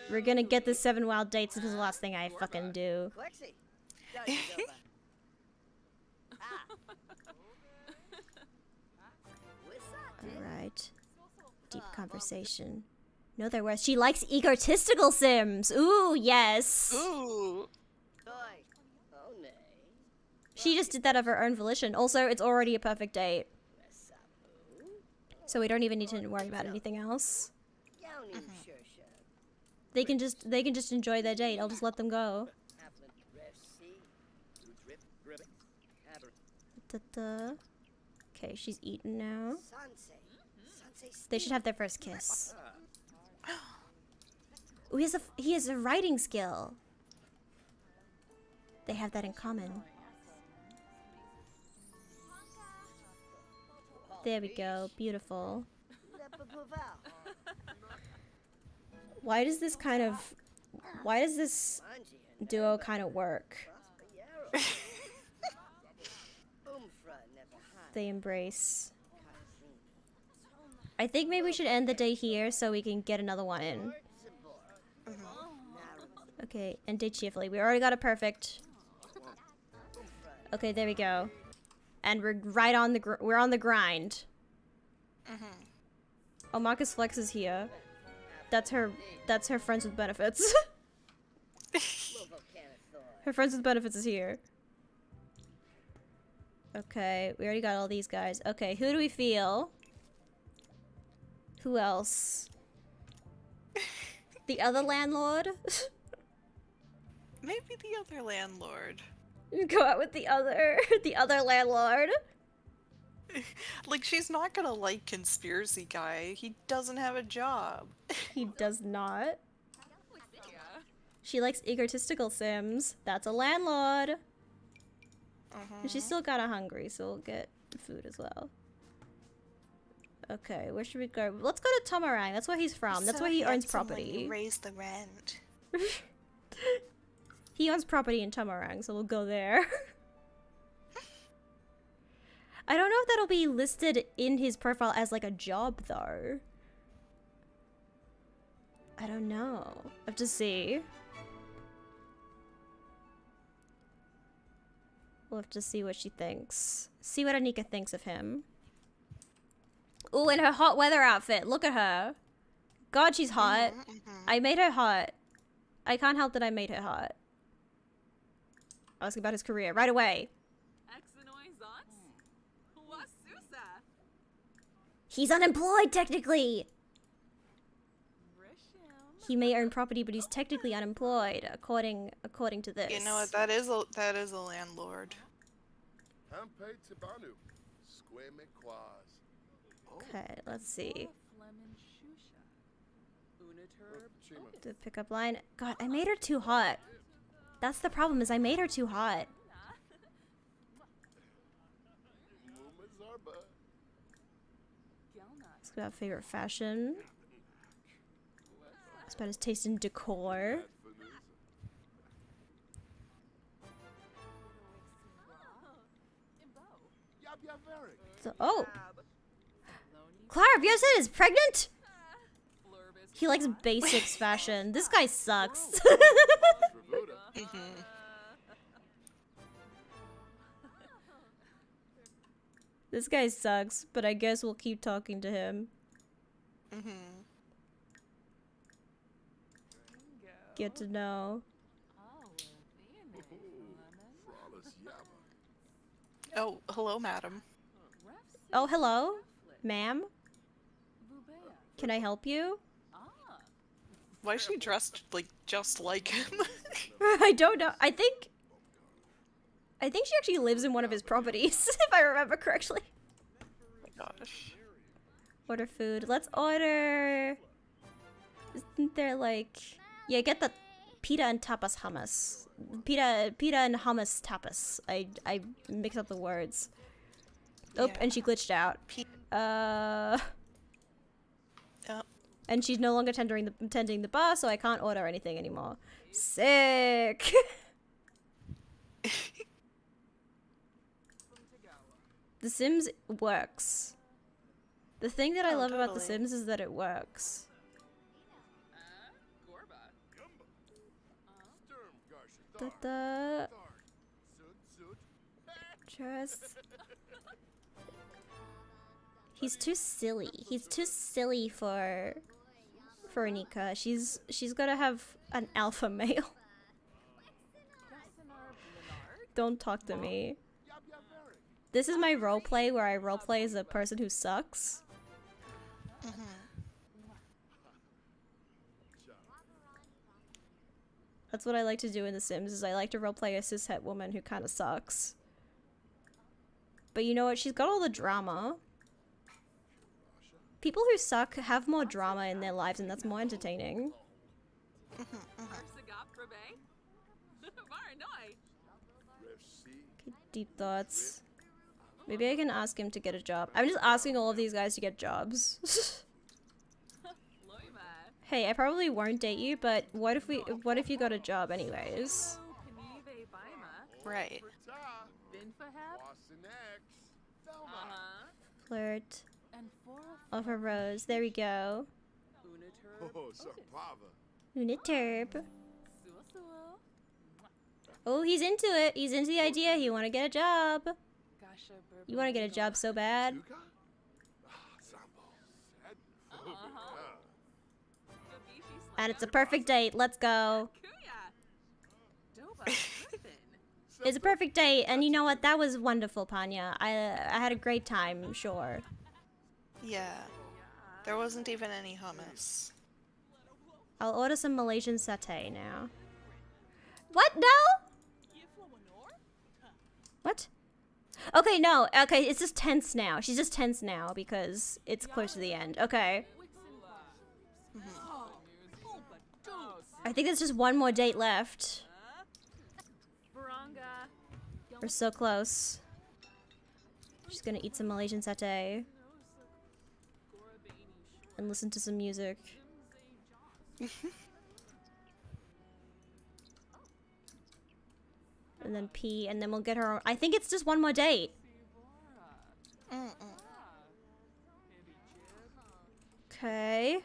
We're gonna get this 7 wild dates. This is the last thing I fucking do. Alright. Deep conversation. No, there was. She likes egotistical Sims. Ooh, yes. Ooh. She just did that of her own volition. Also, it's already a perfect date. So we don't even need to worry about anything else. They can just enjoy their date. I'll just let them go. Okay, she's eaten now. They should have their first kiss. Ooh, he has a writing skill. They have that in common. There we go. Beautiful. Why does this duo kind of work? They embrace. I think maybe we should end the day here so we can get another one in. Okay, end day cheerfully. We already got a perfect. Okay, there we go. And we're right on we're on the grind. Oh, Marcus Flex is here. That's her friends with benefits. Her friends with benefits is here. Okay, we already got all these guys. Okay, who do we feel? Who else? The other landlord? Maybe the other landlord. Go out with the other landlord. Like, she's not gonna like conspiracy guy. He doesn't have a job. He does not. She likes egotistical Sims. That's a landlord. And she's still kinda hungry, so we'll get food as well. Okay, where should we go? Let's go to Tomarang. That's where he's from. That's where he owns property. Raise the rent. He owns property in Tomarang, so we'll go there. I don't know if that'll be listed in his profile as like a job though. I don't know. I have to see. We'll have to see what she thinks. See what Anika thinks of him. Ooh, in her hot weather outfit. Look at her. God, she's hot. I made her hot. I can't help that I made her hot. Ask about his career right away. He's unemployed, technically! He may own property, but he's technically unemployed, according to this. You know what? That is a landlord. Okay, let's see. The pickup line. God, I made her too hot. That's the problem, is I made her too hot. Let's go about favorite fashion. It's about his taste in decor. So, oh! Clara Bjorsen is pregnant?! He likes basics fashion. This guy sucks. This guy sucks, but I guess we'll keep talking to him. Get to know. Oh, hello, madam. Oh, hello, ma'am. Can I help you? Why is she dressed like just like him? I don't know. I think she actually lives in one of his properties, if I remember correctly. Oh my gosh. Order food. Let's order. Isn't there like? Yeah, get the pita and tapas hummus. Pita and hummus tapas. I mix up the words. Oh, yeah. And she glitched out. And she's no longer tending the bar, so I can't order anything anymore. Sick. The Sims works. The thing that I love about The Sims is that it works. Trust. He's too silly. He's too silly for Anika. She's gotta have an alpha male. Don't talk to me. This is my roleplay where I roleplay as a person who sucks. That's what I like to do in The Sims, is I like to roleplay a cishet woman who kind of sucks. But you know what? She's got all the drama. People who suck have more drama in their lives, and that's more entertaining. Okay, deep thoughts. Maybe I can ask him to get a job. I'm just asking all of these guys to get jobs. Hey, I probably won't date you, but what if you got a job anyways? Right. Flirt. Offer rose. There we go. Uniturb. Oh, he's into it. He's into the idea. He want to get a job. You want to get a job so bad. And it's a perfect date. Let's go. It's a perfect date, and you know what? That was wonderful, Panya. I had a great time, sure. Yeah. There wasn't even any hummus. I'll order some Malaysian satay now. What? No? What? Okay, no. Okay, it's just tense now. She's just tense now because it's close to the end. Okay. I think there's just one more date left. We're so close. She's gonna eat some Malaysian satay. And listen to some music. And then pee, and then we'll get her. I think it's just one more date. Okay.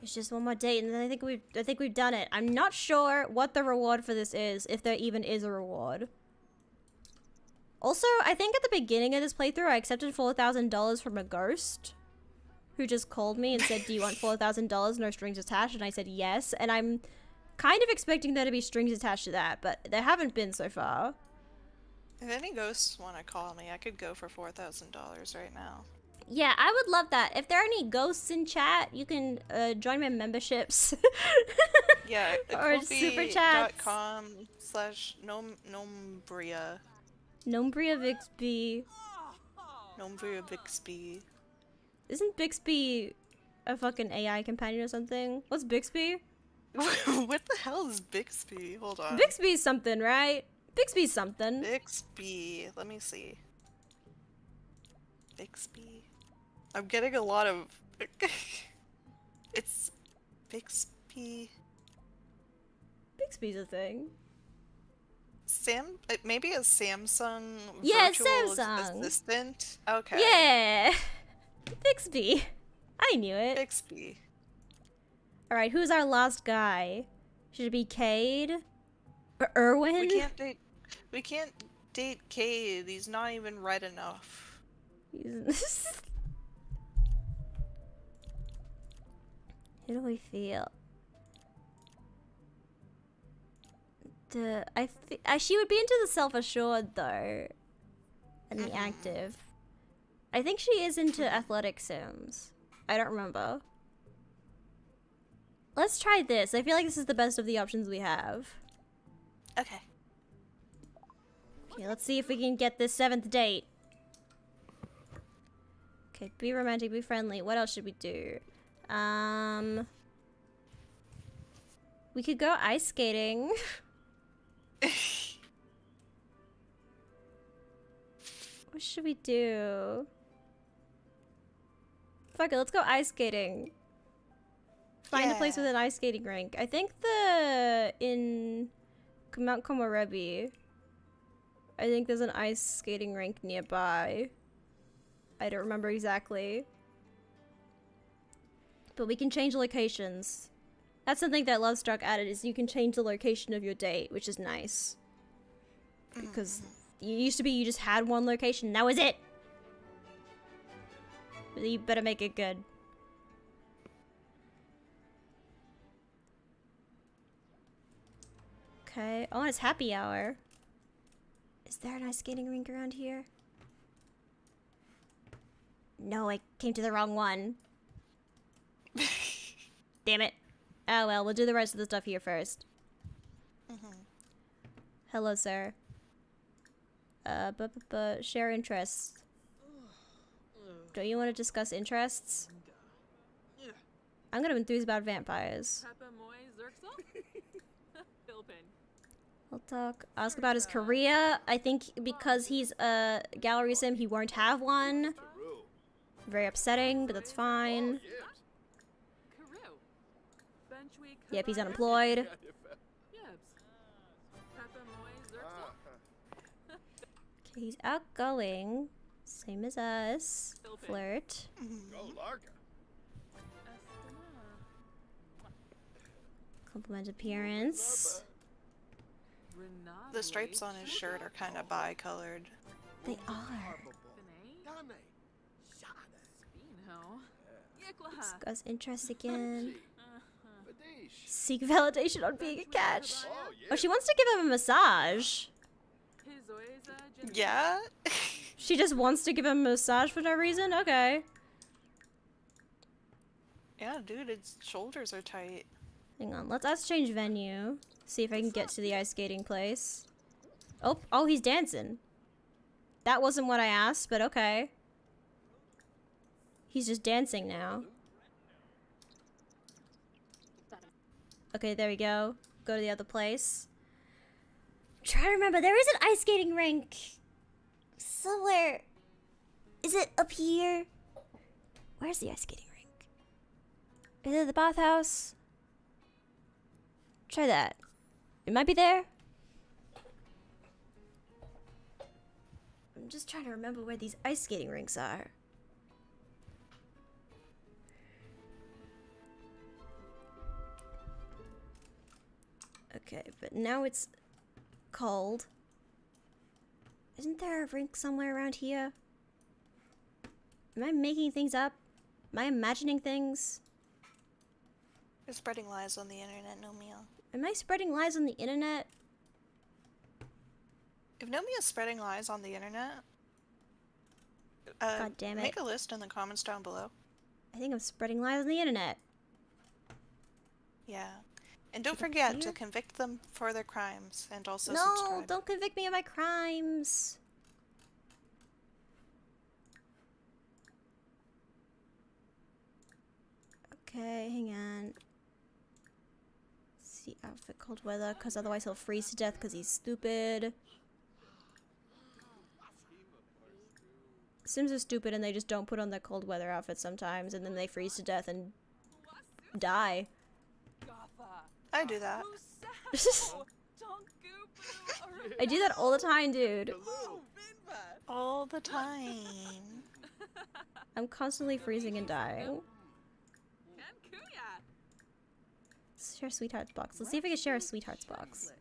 It's just one more date, and then I think we've done it. I'm not sure what the reward for this is, if there even is a reward. Also, I think at the beginning of this playthrough, I accepted $4,000 from a ghost who just called me and said, "Do you want $4,000, no strings attached?" And I said yes, and I'm kind of expecting there to be strings attached to that, but there haven't been so far. If any ghosts want to call me, I could go for $4,000 right now. Yeah, I would love that. If there are any ghosts in chat, you can join my memberships. Yeah, or super chats. .com/Nombria. Nombria Bixby. Nombria Bixby. Isn't Bixby a fucking AI companion or something? What's Bixby? What the hell is Bixby? Hold on. Bixby's something, right? Bixby's something. Bixby. Let me see. Bixby. I'm getting a lot of... It's... Bixby... Bixby's a thing. Maybe a Samsung virtual Samsung assistant? Okay. Yeah! Bixby. I knew it. Bixby. Alright, who's our last guy? Should it be Cade? Or Erwin? We can't date Cade. He's not even red enough. How do we feel? She would be into the self-assured though, and the active. I think she is into athletic sims. I don't remember. Let's try this. I feel like this is the best of the options we have. Okay. Okay, let's see if we can get this 7th date. Okay, be romantic, be friendly. What else should we do? We could go ice skating. What should we do? Fuck it, let's go ice skating. Find a place with an ice skating rink. I think in Mount Komorebi, I think there's an ice skating rink nearby. I don't remember exactly. But we can change locations. That's something that Lovestruck added, is you can change the location of your date, which is nice. Because It used to be you just had one location, and that was it. You better make it good. Okay. Oh, and it's happy hour. Is there an ice skating rink around here? No, I came to the wrong one. Damn it. Oh well, we'll do the rest of the stuff here first. Hello, sir. Share interests. Don't you want to discuss interests? I'm gonna enthuse about vampires. We'll talk. Ask about his career. I think because he's a gallery sim, he won't have one. Very upsetting, but that's fine. Yep, he's unemployed. Okay, he's outgoing. Same as us. Flirt. Compliment appearance. The stripes on his shirt are kind of bi-colored. They are. Discuss interest again. Seek validation on being a catch. Oh, she wants to give him a massage. Yeah? She just wants to give him a massage for no reason? Okay. Yeah, dude, its shoulders are tight. Hang on, let's change venue. See if I can get to the ice skating place. Oh, he's dancing. That wasn't what I asked, but okay. He's just dancing now. Okay, there we go. Go to the other place. Try to remember, there is an ice skating rink somewhere. Is it up here? Where's the ice skating rink? Is it the bathhouse? Try that. It might be there. I'm just trying to remember where these ice skating rinks are. Okay, but now it's cold. Isn't there a rink somewhere around here? Am I making things up? Am I imagining things? You're spreading lies on the internet, Nomia. Am I spreading lies on the internet? If Nomia's spreading lies on the internet, God damn it. Make a list in the comments down below. I think I'm spreading lies on the internet. Yeah. And don't forget to convict them for their crimes and also No, subscribe. don't convict me of my crimes. Okay, hang on. See outfit cold weather, because otherwise he'll freeze to death because he's stupid. Sims are stupid and they just don't put on their cold weather outfits sometimes, and then they freeze to death and die. I do that. I do that all the time, dude. All the time. I'm constantly freezing and dying. Let's share sweethearts box. Let's see if we can share a sweethearts box.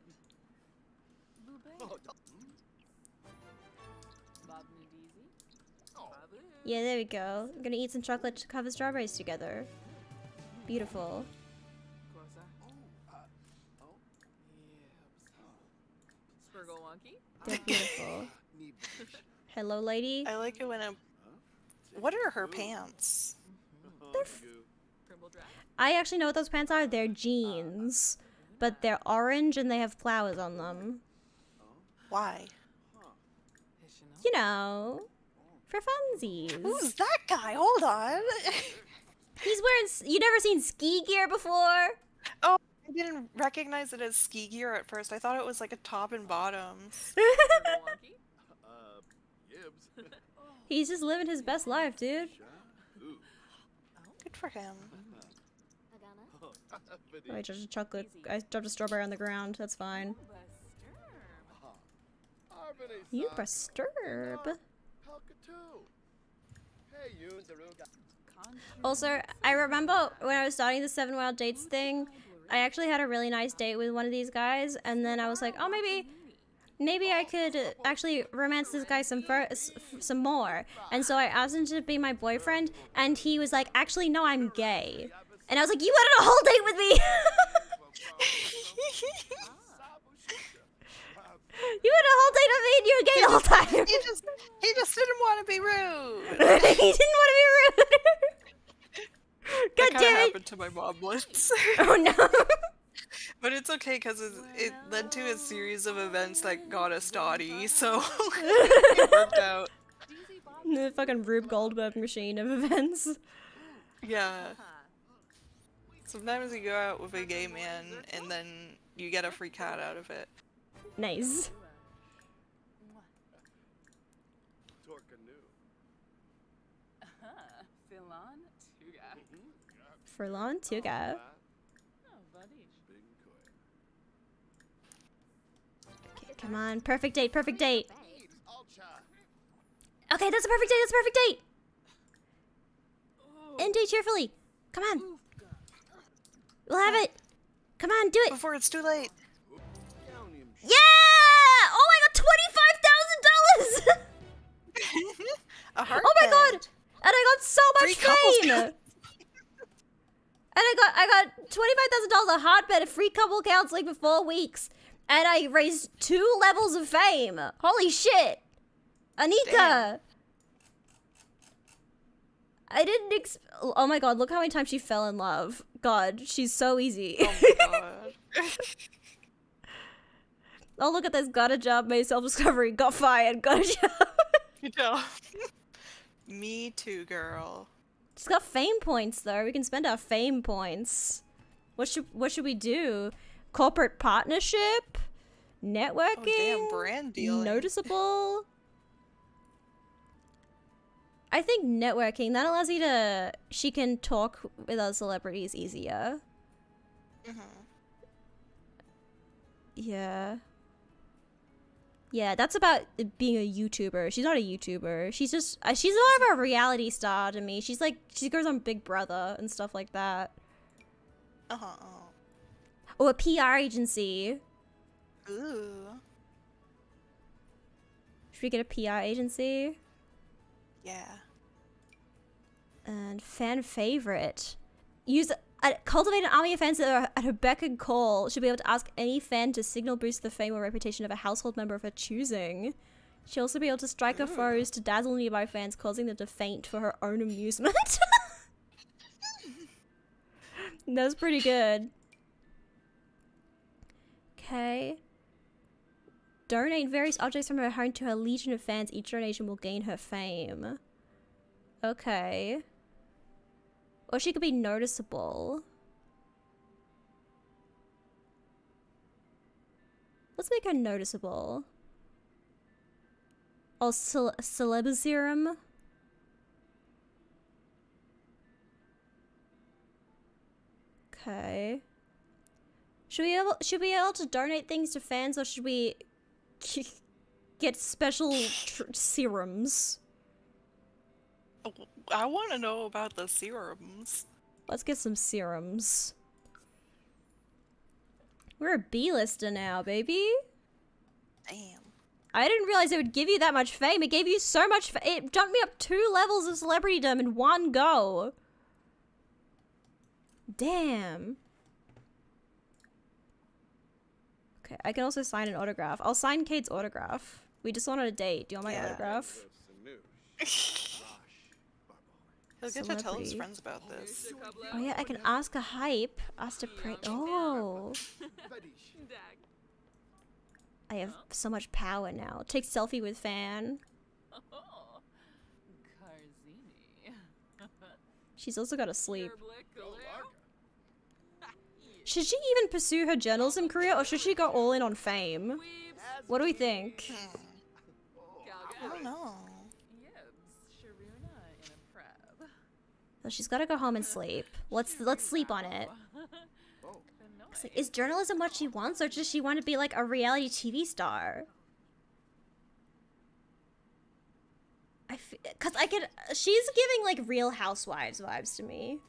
Yeah, there we go. We're gonna eat some chocolate covered strawberries together. Beautiful. They're beautiful. Hello, lady. I like it when what are her pants? I actually know what those pants are. They're jeans. But they're orange and they have flowers on them. Why? You know, for funsies. Who's that guy? Hold on. He's wearing... You never seen ski gear before? Oh, I didn't recognize it as ski gear at first. I thought it was like a top and bottoms. He's just living his best life, dude. Good for him. I dropped a chocolate. I dropped a strawberry on the ground. That's fine. You disturb. Also, I remember when I was starting the 7 Wild Dates thing, I actually had a really nice date with one of these guys, and then I was like, oh, maybe maybe I could actually romance this guy some more. And so I asked him to be my boyfriend, and he was like, actually, no, I'm gay. And I was like, you wanted a whole date with me. You had a whole date with me and you were gay the whole time. He just didn't want to be rude. He didn't want to be rude. God That damn it. happened to my mom once. Oh no. But it's okay because it led to a series of events that got us dotty, so it worked out. The fucking Rube Goldberg machine of events. Yeah. Sometimes you go out with a gay man and then you get a free cat out of it. Nice. Furlon Tuga. Okay, come on. Perfect date, perfect date. Okay, that's a perfect date, that's a perfect date. End date cheerfully. Come on. We'll have it. Come on, do it. Before it's too late. Yeah! Oh, I got $25,000! A heart Oh my bed. god! And I got so much Free couples fame! count. And I got $25,000 a hotbed of free couple counseling for 4 weeks. And I raised 2 levels of fame. Holy shit! Anika! Damn. I didn't oh my god, look how many times she fell in love. God, she's so easy. Oh my god. Oh, look at this. Got a job, made self-discovery, got fired, got a job. Good job. Me too, girl. She's got fame points though. We can spend our fame points. What should we do? Corporate partnership? Networking? Oh, damn, brand dealing. Noticeable? I think networking, that allows you to... She can talk with other celebrities easier. Yeah. Yeah, that's about being a YouTuber. She's not a YouTuber. She's just... she's more of a reality star to me. She's like... She goes on Big Brother and stuff like that. Or a PR agency. Ooh. Should we get a PR agency? Yeah. And fan favorite. Cultivate an army of fans that are at her beck and call. She'll be able to ask any fan to signal boost the fame or reputation of a household member of her choosing. She'll also be able to strike her foes to dazzle nearby fans, causing them to faint for her own amusement. That's pretty good. Okay. Donate various objects from her home to her legion of fans. Each donation will gain her fame. Okay. Or she could be noticeable. Let's make her noticeable. Oh, celeb serum. Okay. Should we be able to donate things to fans, or should we get special serums? I want to know about the serums. Let's get some serums. We're a B-lister now, baby. Damn. I didn't realize it would give you that much fame. It gave you so much it jumped me up 2 levels of celebritydom in one go. Damn. Okay, I can also sign an autograph. I'll sign Kate's autograph. We just went on a date. Do you want my autograph? He'll get to tell his friends about this. Oh yeah, I can ask a hype. Ask to pray. Oh. I have so much power now. Take selfie with fan. She's also got to sleep. Should she even pursue her journalism career, or should she go all in on fame? What do we think? I don't know. So she's got to go home and sleep. Let's sleep on it. Like, is journalism what she wants, or does she want to be like a reality TV star? She's giving like Real Housewives vibes to me.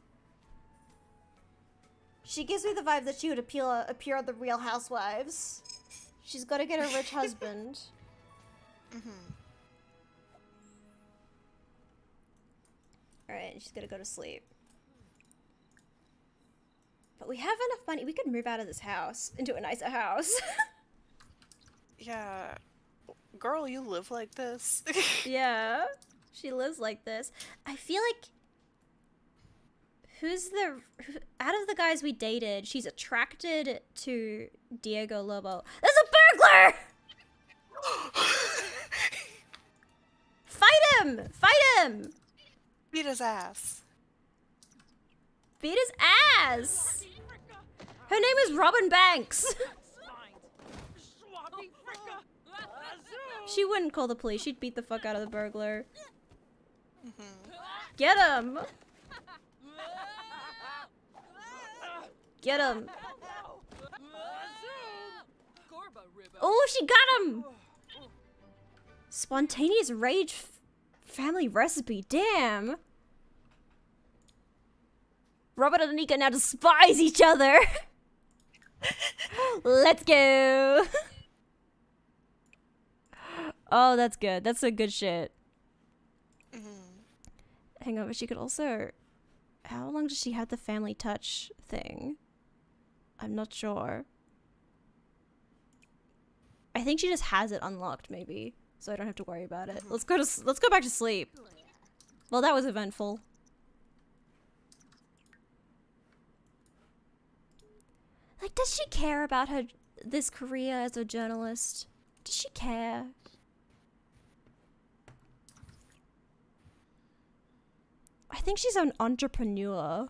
She gives me the vibe that she would appear on the Real Housewives. She's got to get a rich husband. Alright, she's gonna go to sleep. But we have enough money. We could move out of this house into a nicer house. Yeah. Girl, you live like this. Yeah. She lives like this. I feel like... out of the guys we dated, she's attracted to Diego Lobo. There's a burglar! Fight him! Fight him! Beat his ass. Beat his ass! Her name is Robin Banks. She wouldn't call the police. She'd beat the fuck out of the burglar. Get him! Get him! Oh, she got him! Spontaneous rage family recipe. Damn. Robert and Anika now despise each other. Let's go. Oh, that's good. That's some good shit. Hang on, but she could also... How long does she have the family touch thing? I'm not sure. I think she just has it unlocked, maybe, so I don't have to worry about it. Let's go back to sleep. Well, that was eventful. Like, does she care about this career as a journalist? Does she care? I think she's an entrepreneur.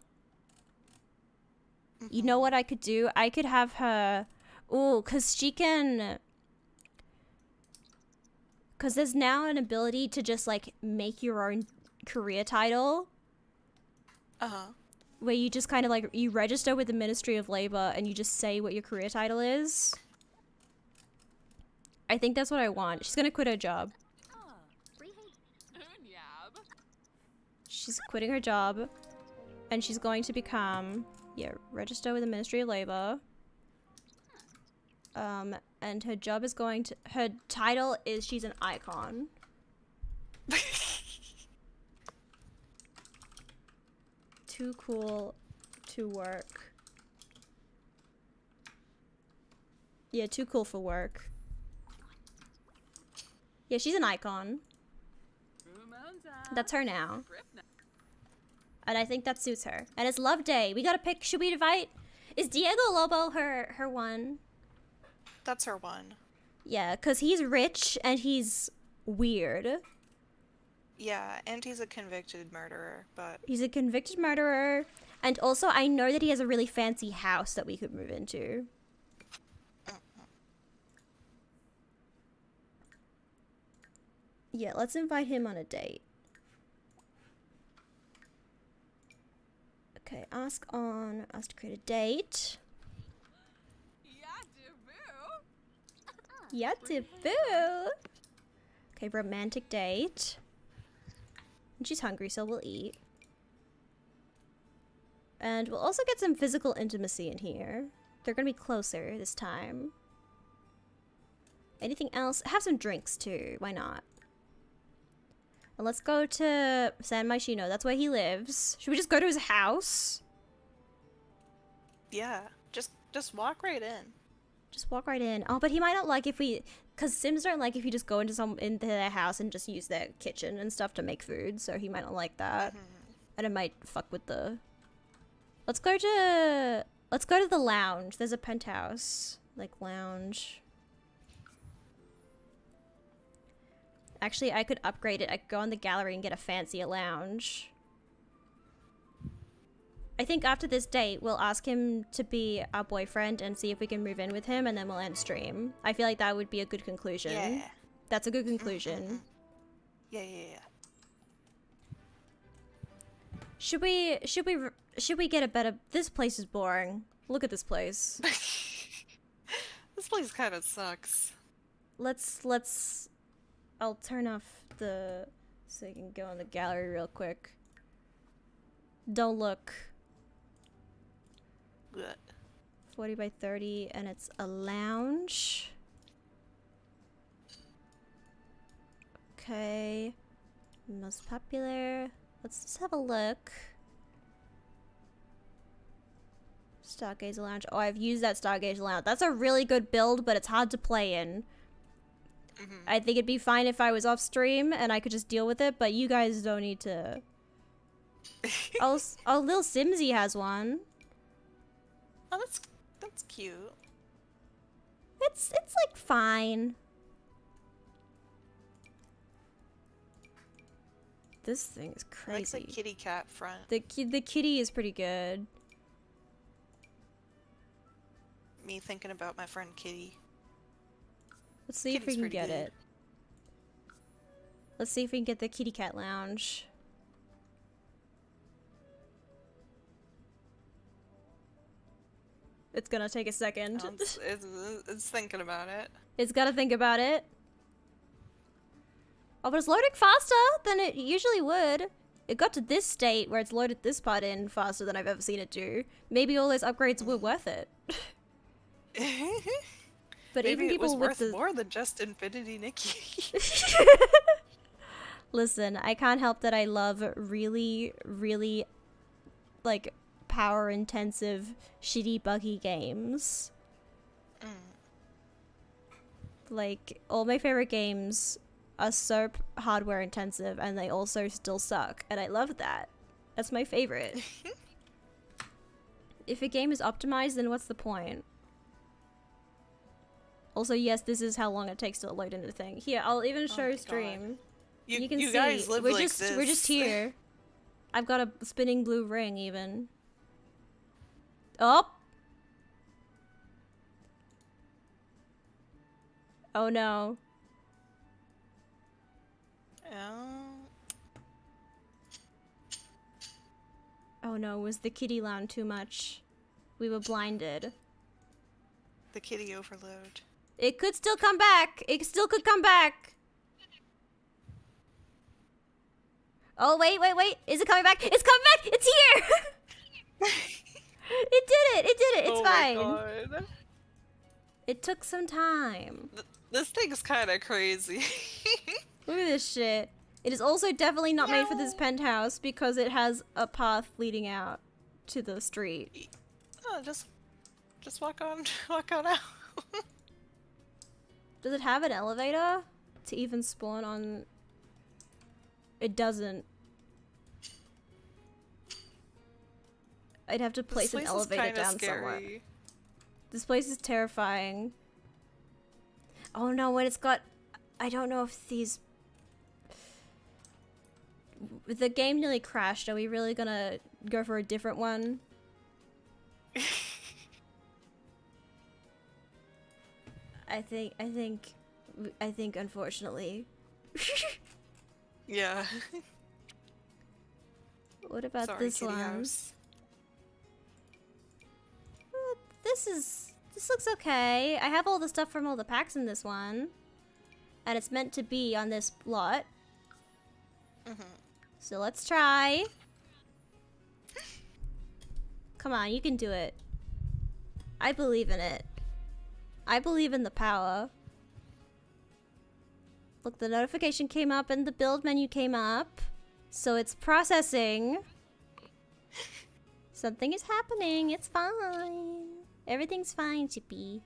You know what I could do? I could have her... Ooh, because she can... Because there's now an ability to just, like, make your own career title. Where you just kind of, like, you register with the Ministry of Labor and you just say what your career title is. I think that's what I want. She's gonna quit her job. She's quitting her job. And she's going to become... Yeah, register with the Ministry of Labor. And her job is going to... Her title is she's an icon. Too cool to work. Yeah, too cool for work. Yeah, she's an icon. That's her now. And I think that suits her. And it's Love Day. We gotta pick... Should we invite... Is Diego Lobo her one? That's her one. Yeah, because he's rich and he's weird. Yeah, and he's a convicted murderer, but... He's a convicted murderer. And also, I know that he has a really fancy house that we could move into. Yeah, let's invite him on a date. Okay, ask to create a date. Yatibu. Okay, romantic date. And she's hungry, so we'll eat. And we'll also get some physical intimacy in here. They're gonna be closer this time. Anything else? Have some drinks too. Why not? And let's go to San Myshuno. That's where he lives. Should we just go to his house? Yeah, just walk right in. Just walk right in. Oh, but he might not like if we... Because Sims don't like if you just go into their house and just use their kitchen and stuff to make food. So he might not like that. And it might fuck with the... Let's go to the lounge. There's a penthouse. Like, lounge. Actually, I could upgrade it. I could go on the gallery and get a fancier lounge. I think after this date, we'll ask him to be our boyfriend and see if we can move in with him, and then we'll end stream. I feel like that would be a good conclusion. Yeah. That's a good conclusion. Yeah. Should we get a better... This place is boring. Look at this place. This place kind of sucks. Let's... I'll turn off the... So you can go in the gallery real quick. Don't look. Good. 40 by 30, and it's a lounge. okay. Most popular. Let's just have a look. Stargazer Lounge. Oh, I've used that Stargazer Lounge. That's a really good build, but it's hard to play in. I think it'd be fine if I was off stream and I could just deal with it, but you guys don't need to. Oh, Lil Simsy has one. Oh, that's cute. It's like fine. This thing is crazy. It's like kitty cat front. The kitty is pretty good. Me thinking about my friend Kitty. Let's see if we can get it. Let's see if we can get the kitty cat lounge. It's gonna take a second. Oh, it's thinking about it. It's gotta think about it. Oh, but it's loading faster than it usually would. It got to this state where it's loaded this part in faster than I've ever seen it do. Maybe all those upgrades were worth it. But maybe even people it was with worth more than just Infinity Nikki. Listen, I can't help that I love really, really, like, power-intensive, shitty, buggy games. Like, all my favorite games are so hardware-intensive, and they also still suck, and I love that. That's my favorite. If a game is optimized, then what's the point? Also, yes, this is how long it takes to load into the thing. Here, I'll even show stream. You can see. Guys live we're like just this. we're just here. I've got a spinning blue ring even. Oh. Oh no. Oh no, was the kitty lounge too much? We were blinded. The kitty overload. It could still come back. It still could come back. Oh, wait. Is it coming back? It's coming back. It's here. It did it. It's fine. Oh my god. It took some time. This thing's kind of crazy. Look at this shit. It is also definitely not made for this penthouse because it has a path leading out to the street. Oh, just walk on out. Does it have an elevator to even spawn on? It doesn't. I'd have to place an elevator down somewhere. This place is terrifying. Oh no, when it's got... I don't know if these... The game nearly crashed. Are we really gonna go for a different one? I think unfortunately. Yeah. What about Sorry, this kitty one? house. This looks okay. I have all the stuff from all the packs in this one. And it's meant to be on this lot. So let's try. Come on, you can do it. I believe in it. I believe in the power. Look, the notification came up and the build menu came up. So it's processing. Something is happening. It's fine. Everything's fine, Chippy.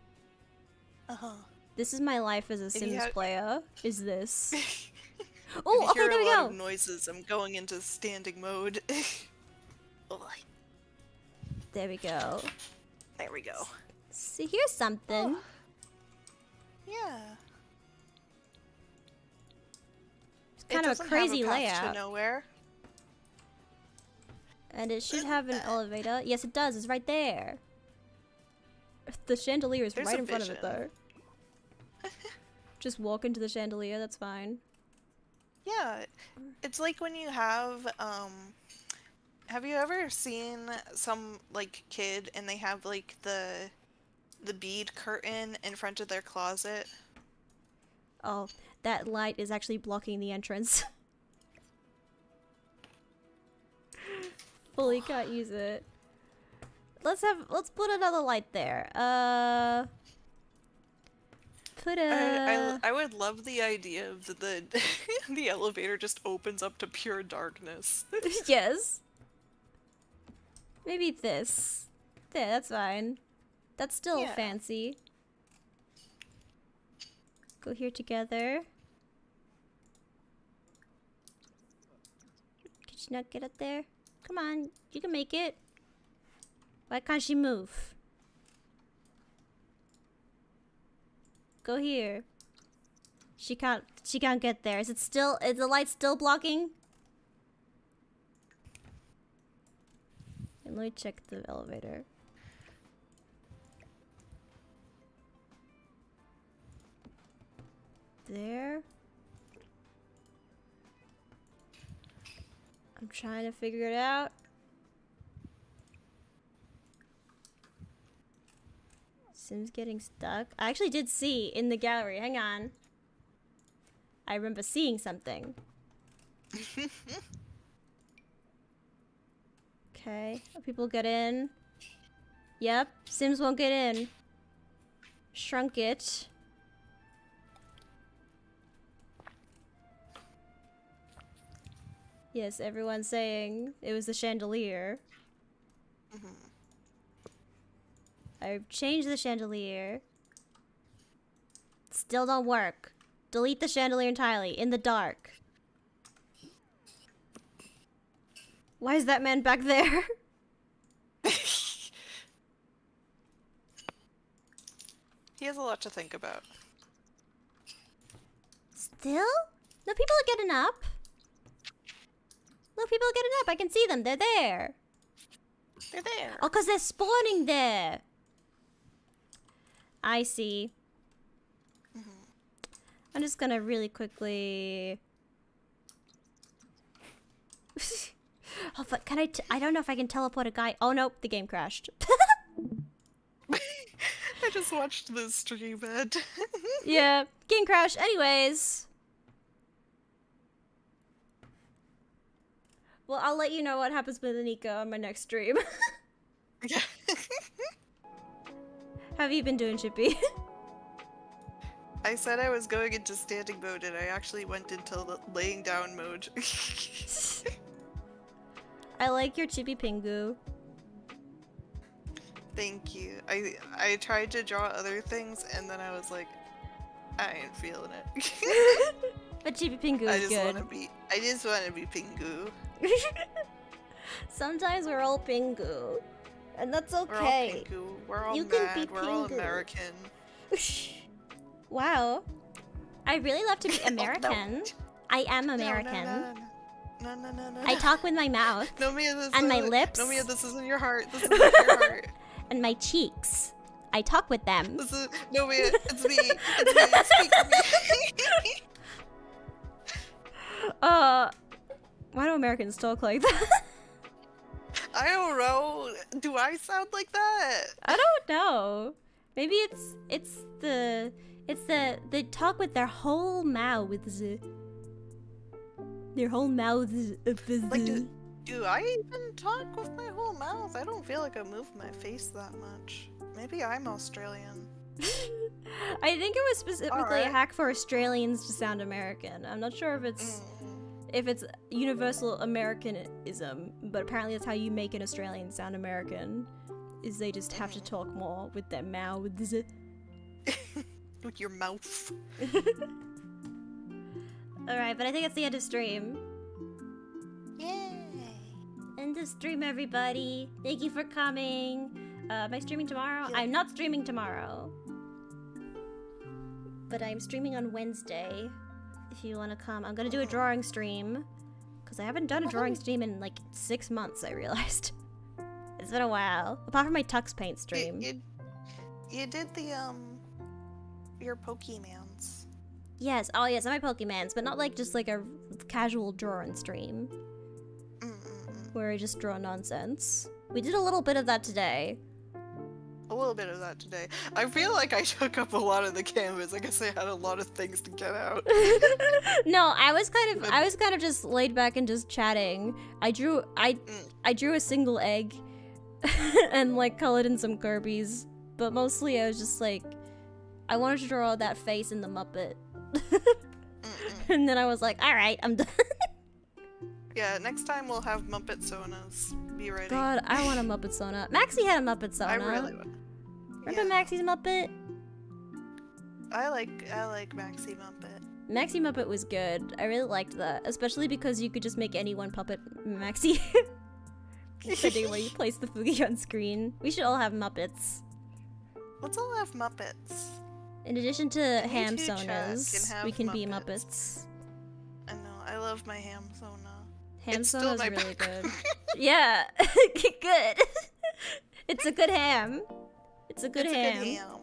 This is my life as a Sims player. Is this? Oh, okay, there we go. Of noises. I'm going into standing mode. There we go. There we go. So here's something. Oh. Yeah. It's kind of a crazy layout. To nowhere. And it should have an elevator. Yes, it does. It's right there. The chandelier is right in front of it, though. Just walk into the chandelier. That's fine. Yeah, it's like when you have you ever seen some like kid and they have like the bead curtain in front of their closet? Oh, that light is actually blocking the entrance. Fully can't use it. Let's put another light there. Put a... I would love the idea of the the elevator just opens up to pure darkness. Yes. Maybe this. There, that's fine. That's still Yeah. fancy. Go here together. Could you not get up there? Come on, you can make it. Why can't she move? Go here. She can't get there. Is the light still blocking? And let me check the elevator. There. I'm trying to figure it out. Sim's getting stuck. I actually did see in the gallery. Hang on. I remember seeing something. Okay. People get in. Yep. Sims won't get in. Shrunk it. Yes, everyone's saying it was the chandelier. I've changed the chandelier. Still don't work. Delete the chandelier entirely. In the dark. Why is that man back there? He has a lot to think about. Still? No, people are getting up. Look, people are getting up. I can see them. They're there. They're there. Oh, because they're spawning there. I see. I'm just gonna really quickly... Oh, but can I don't know if I can teleport a guy. Oh, nope. The game crashed. I just watched the stream, Ed. Yeah. Game crash. Anyways. Well, I'll let you know what happens with Anika on my next stream. Yeah. How have you been doing, Chippy? I said I was going into standing mode and I actually went into the laying down mode. I like your Chippy Pingu. Thank you. I tried to draw other things and then I was like, I ain't feeling it. But Chippy Pingu is good. I just want to be Pingu. Sometimes we're all Pingu. And that's okay. We're all Pingu. We're all You mad. can be We're all Pingu. American. Wow. I really love to be American. I am American. No. I talk with my mouth. Nomia, this and my lips. Nomia, this is in your heart. This is in your heart. And my cheeks. I talk with them. This is Nomia. It's me. It's me. Speak to me. Why do Americans talk like that? I don't know. Do I sound like that? I don't know. Maybe it's the they talk with their whole mouths. Their whole mouths. Like, do I even talk with my whole mouth? I don't feel like I move my face that much. Maybe I'm Australian. I think it was specifically Alright. a hack for Australians to sound American. I'm not sure if it's universal Americanism, but apparently that's how you make an Australian sound American. Is they just have to talk more with their mouths. With your mouth. Alright, but I think that's the end of stream. Yay. End of stream, everybody. Thank you for coming. Am I streaming tomorrow? Yeah. I'm not streaming tomorrow. But I'm streaming on Wednesday. If you want to come. I'm gonna do a drawing stream. Because I haven't done a drawing stream in like 6 months, I realized. It's been a while. Apart from my Tux Paint stream. You did the, your Pokemans. Yes, oh yes, I'm my Pokemans, but not like just like a casual drawing stream. Where I just draw nonsense. We did a little bit of that today. A little bit of that today. I feel like I took up a lot of the canvas. I guess I had a lot of things to get out. No, I was kind of just laid back and just chatting. I drew a single egg and like colored in some Kirby's, but mostly I was just like I wanted to draw that face in the Muppet. And then I was like, alright, I'm done. Yeah, next time we'll have Muppet Sonas. Be ready. God, I want a Muppet Sona. Maxie had a Muppet Sona. I really want. Remember Maxie's Muppet? I like Maxie Muppet. Maxie Muppet was good. I really liked that, especially because you could just make any one puppet Maxie. Depending on where you place the Fugi on screen. We should all have Muppets. Let's all have Muppets. In addition to ham too, Chad, sonas, we can be Muppets. I know, I love my ham sona. Ham It's sona's still my really background. good. Yeah, good. It's a good ham. It's a good ham. Good ham.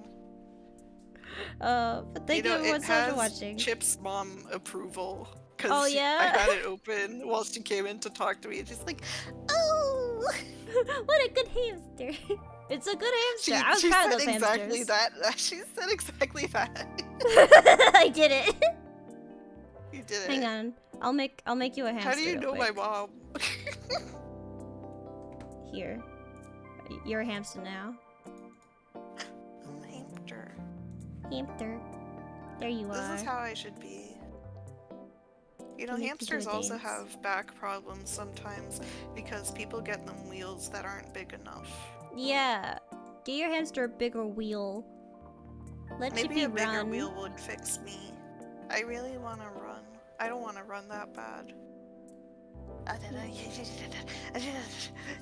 But thank you everyone so much for watching. Chip's mom approval. Cause Oh, yeah? I had it open while she came in to talk to me, and she's like, "Oh, What a good hamster." It's a good hamster. I was she proud of said those exactly hamsters. that. She said exactly that. I did it. You did it. Hang on. I'll make you a hamster. How do you real know my quick. mom? Here. You're a hamster now. I'm a hamster. Hamster. There you are. This is how I should be. You know, You need to do hamsters a also dance. have back problems sometimes because people get them wheels that aren't big enough. Yeah. Get your hamster a bigger wheel. Let Maybe Chippy a bigger run. wheel would fix me. I really want to run. I don't want to run that bad.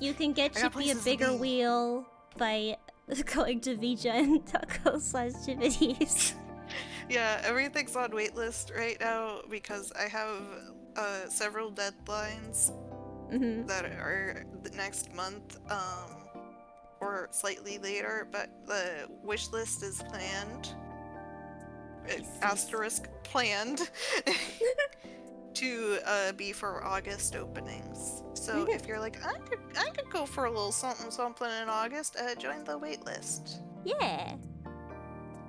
You can get I got Chippy a places to bigger be. wheel by going to Vija and taco/activities. Yeah, everything's on waitlist right now because I have several deadlines that are next month, or slightly later, but the wish list is planned. Asterisk planned to be for August openings. So if you're like, I could go for a little something in August, join the waitlist. Yeah.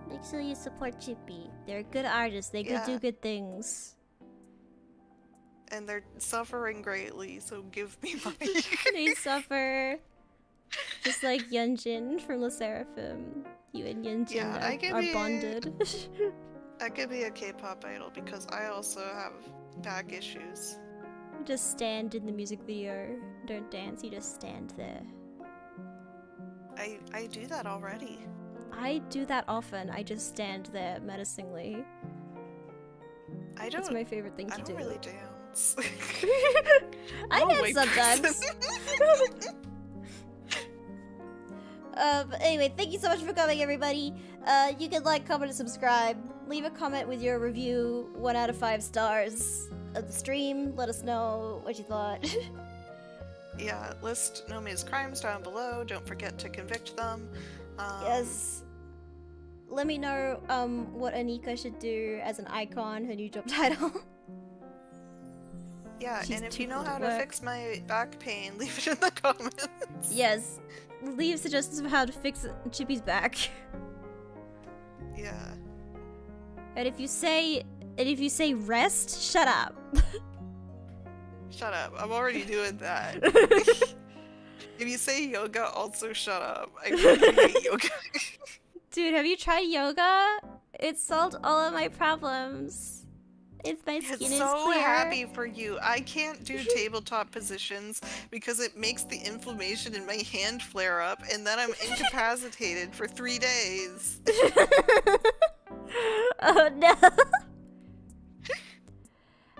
Make sure you support Chippy. They're good artists. They could do good things. And they're suffering greatly, so give me money. They suffer. Just like Yunjin from Le Seraphim. You and Yunjin are bonded. I could be a K-pop idol because I also have back issues. You just stand in the music video. Don't dance, you just stand there. I do that already. I do that often. I just stand there menacingly. It's my favorite thing to do. I don't really dance. I Oh dance my sometimes. But anyway, thank you so much for coming, everybody. You can like, comment, and subscribe. Leave a comment with your review, 1 out of 5 stars of the stream. Let us know what you thought. Yeah, list Nomia's crimes down below. Don't forget to convict them. Yes. Let me know what Anika should do as an icon, her new job title. Yeah, She's and if too you know cool to how to work. fix my back pain, leave it in the comments. Yes. Leave suggestions of how to fix Chippy's back. Yeah. And if you say rest, shut up. Shut up. I'm already doing that. If you say yoga, also shut up. I really hate yoga. Dude, have you tried yoga? It solved all of my problems. My skin It's is so clear. happy for you. I can't do tabletop positions because it makes the inflammation in my hand flare up, and then I'm incapacitated for 3 days. Oh no.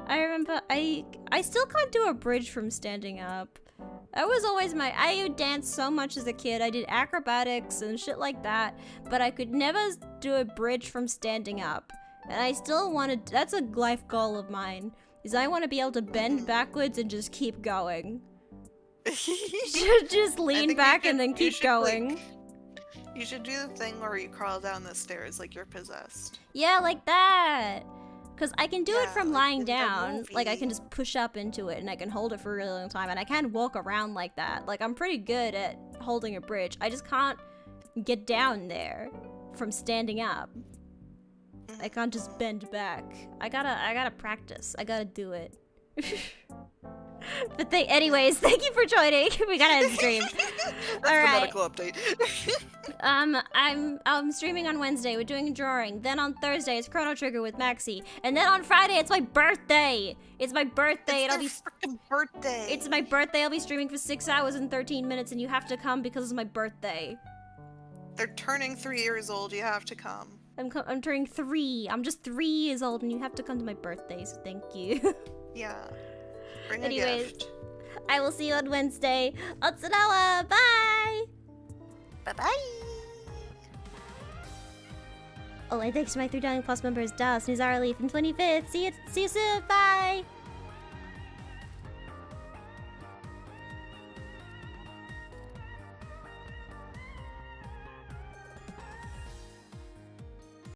I remember I still can't do a bridge from standing up. That was always I danced so much as a kid. I did acrobatics and shit like that, but I could never do a bridge from standing up. And I still wanted, that's a life goal of mine, is I want to be able to bend backwards and just keep going. Just lean back and then keep going. You should do the thing where you crawl down the stairs like you're possessed. Yeah, like that. Because I can do it from like lying in the down. Like, I movie. can just push up into it and I can hold it for a really long time. And I can walk around like that. Like, I'm pretty good at holding a bridge. I just can't get down there from standing up. I can't just bend back. I gotta practice. I gotta do it. But anyways, thank you for joining. We gotta end stream. That's All the right. medical update. I'm streaming on Wednesday. We're doing a drawing. Then on Thursday it's Chrono Trigger with Maxi. And then on Friday it's my birthday. It's my birthday. It's their freaking birthday. It's my birthday. I'll be streaming for 6 hours and 13 minutes, and you have to come because it's my birthday. They're turning 3 years old. You have to come. I'm turning 3. I'm just 3 years old, and you have to come to my birthday. So thank you. Yeah. Bring Anyways, a gift. I will see you on Wednesday. Otsunawa. Bye. Bye-bye. Oh, and thanks to my 3 Dining Plus members, Das, Nizara Leaf, and 25th. See you soon. Bye.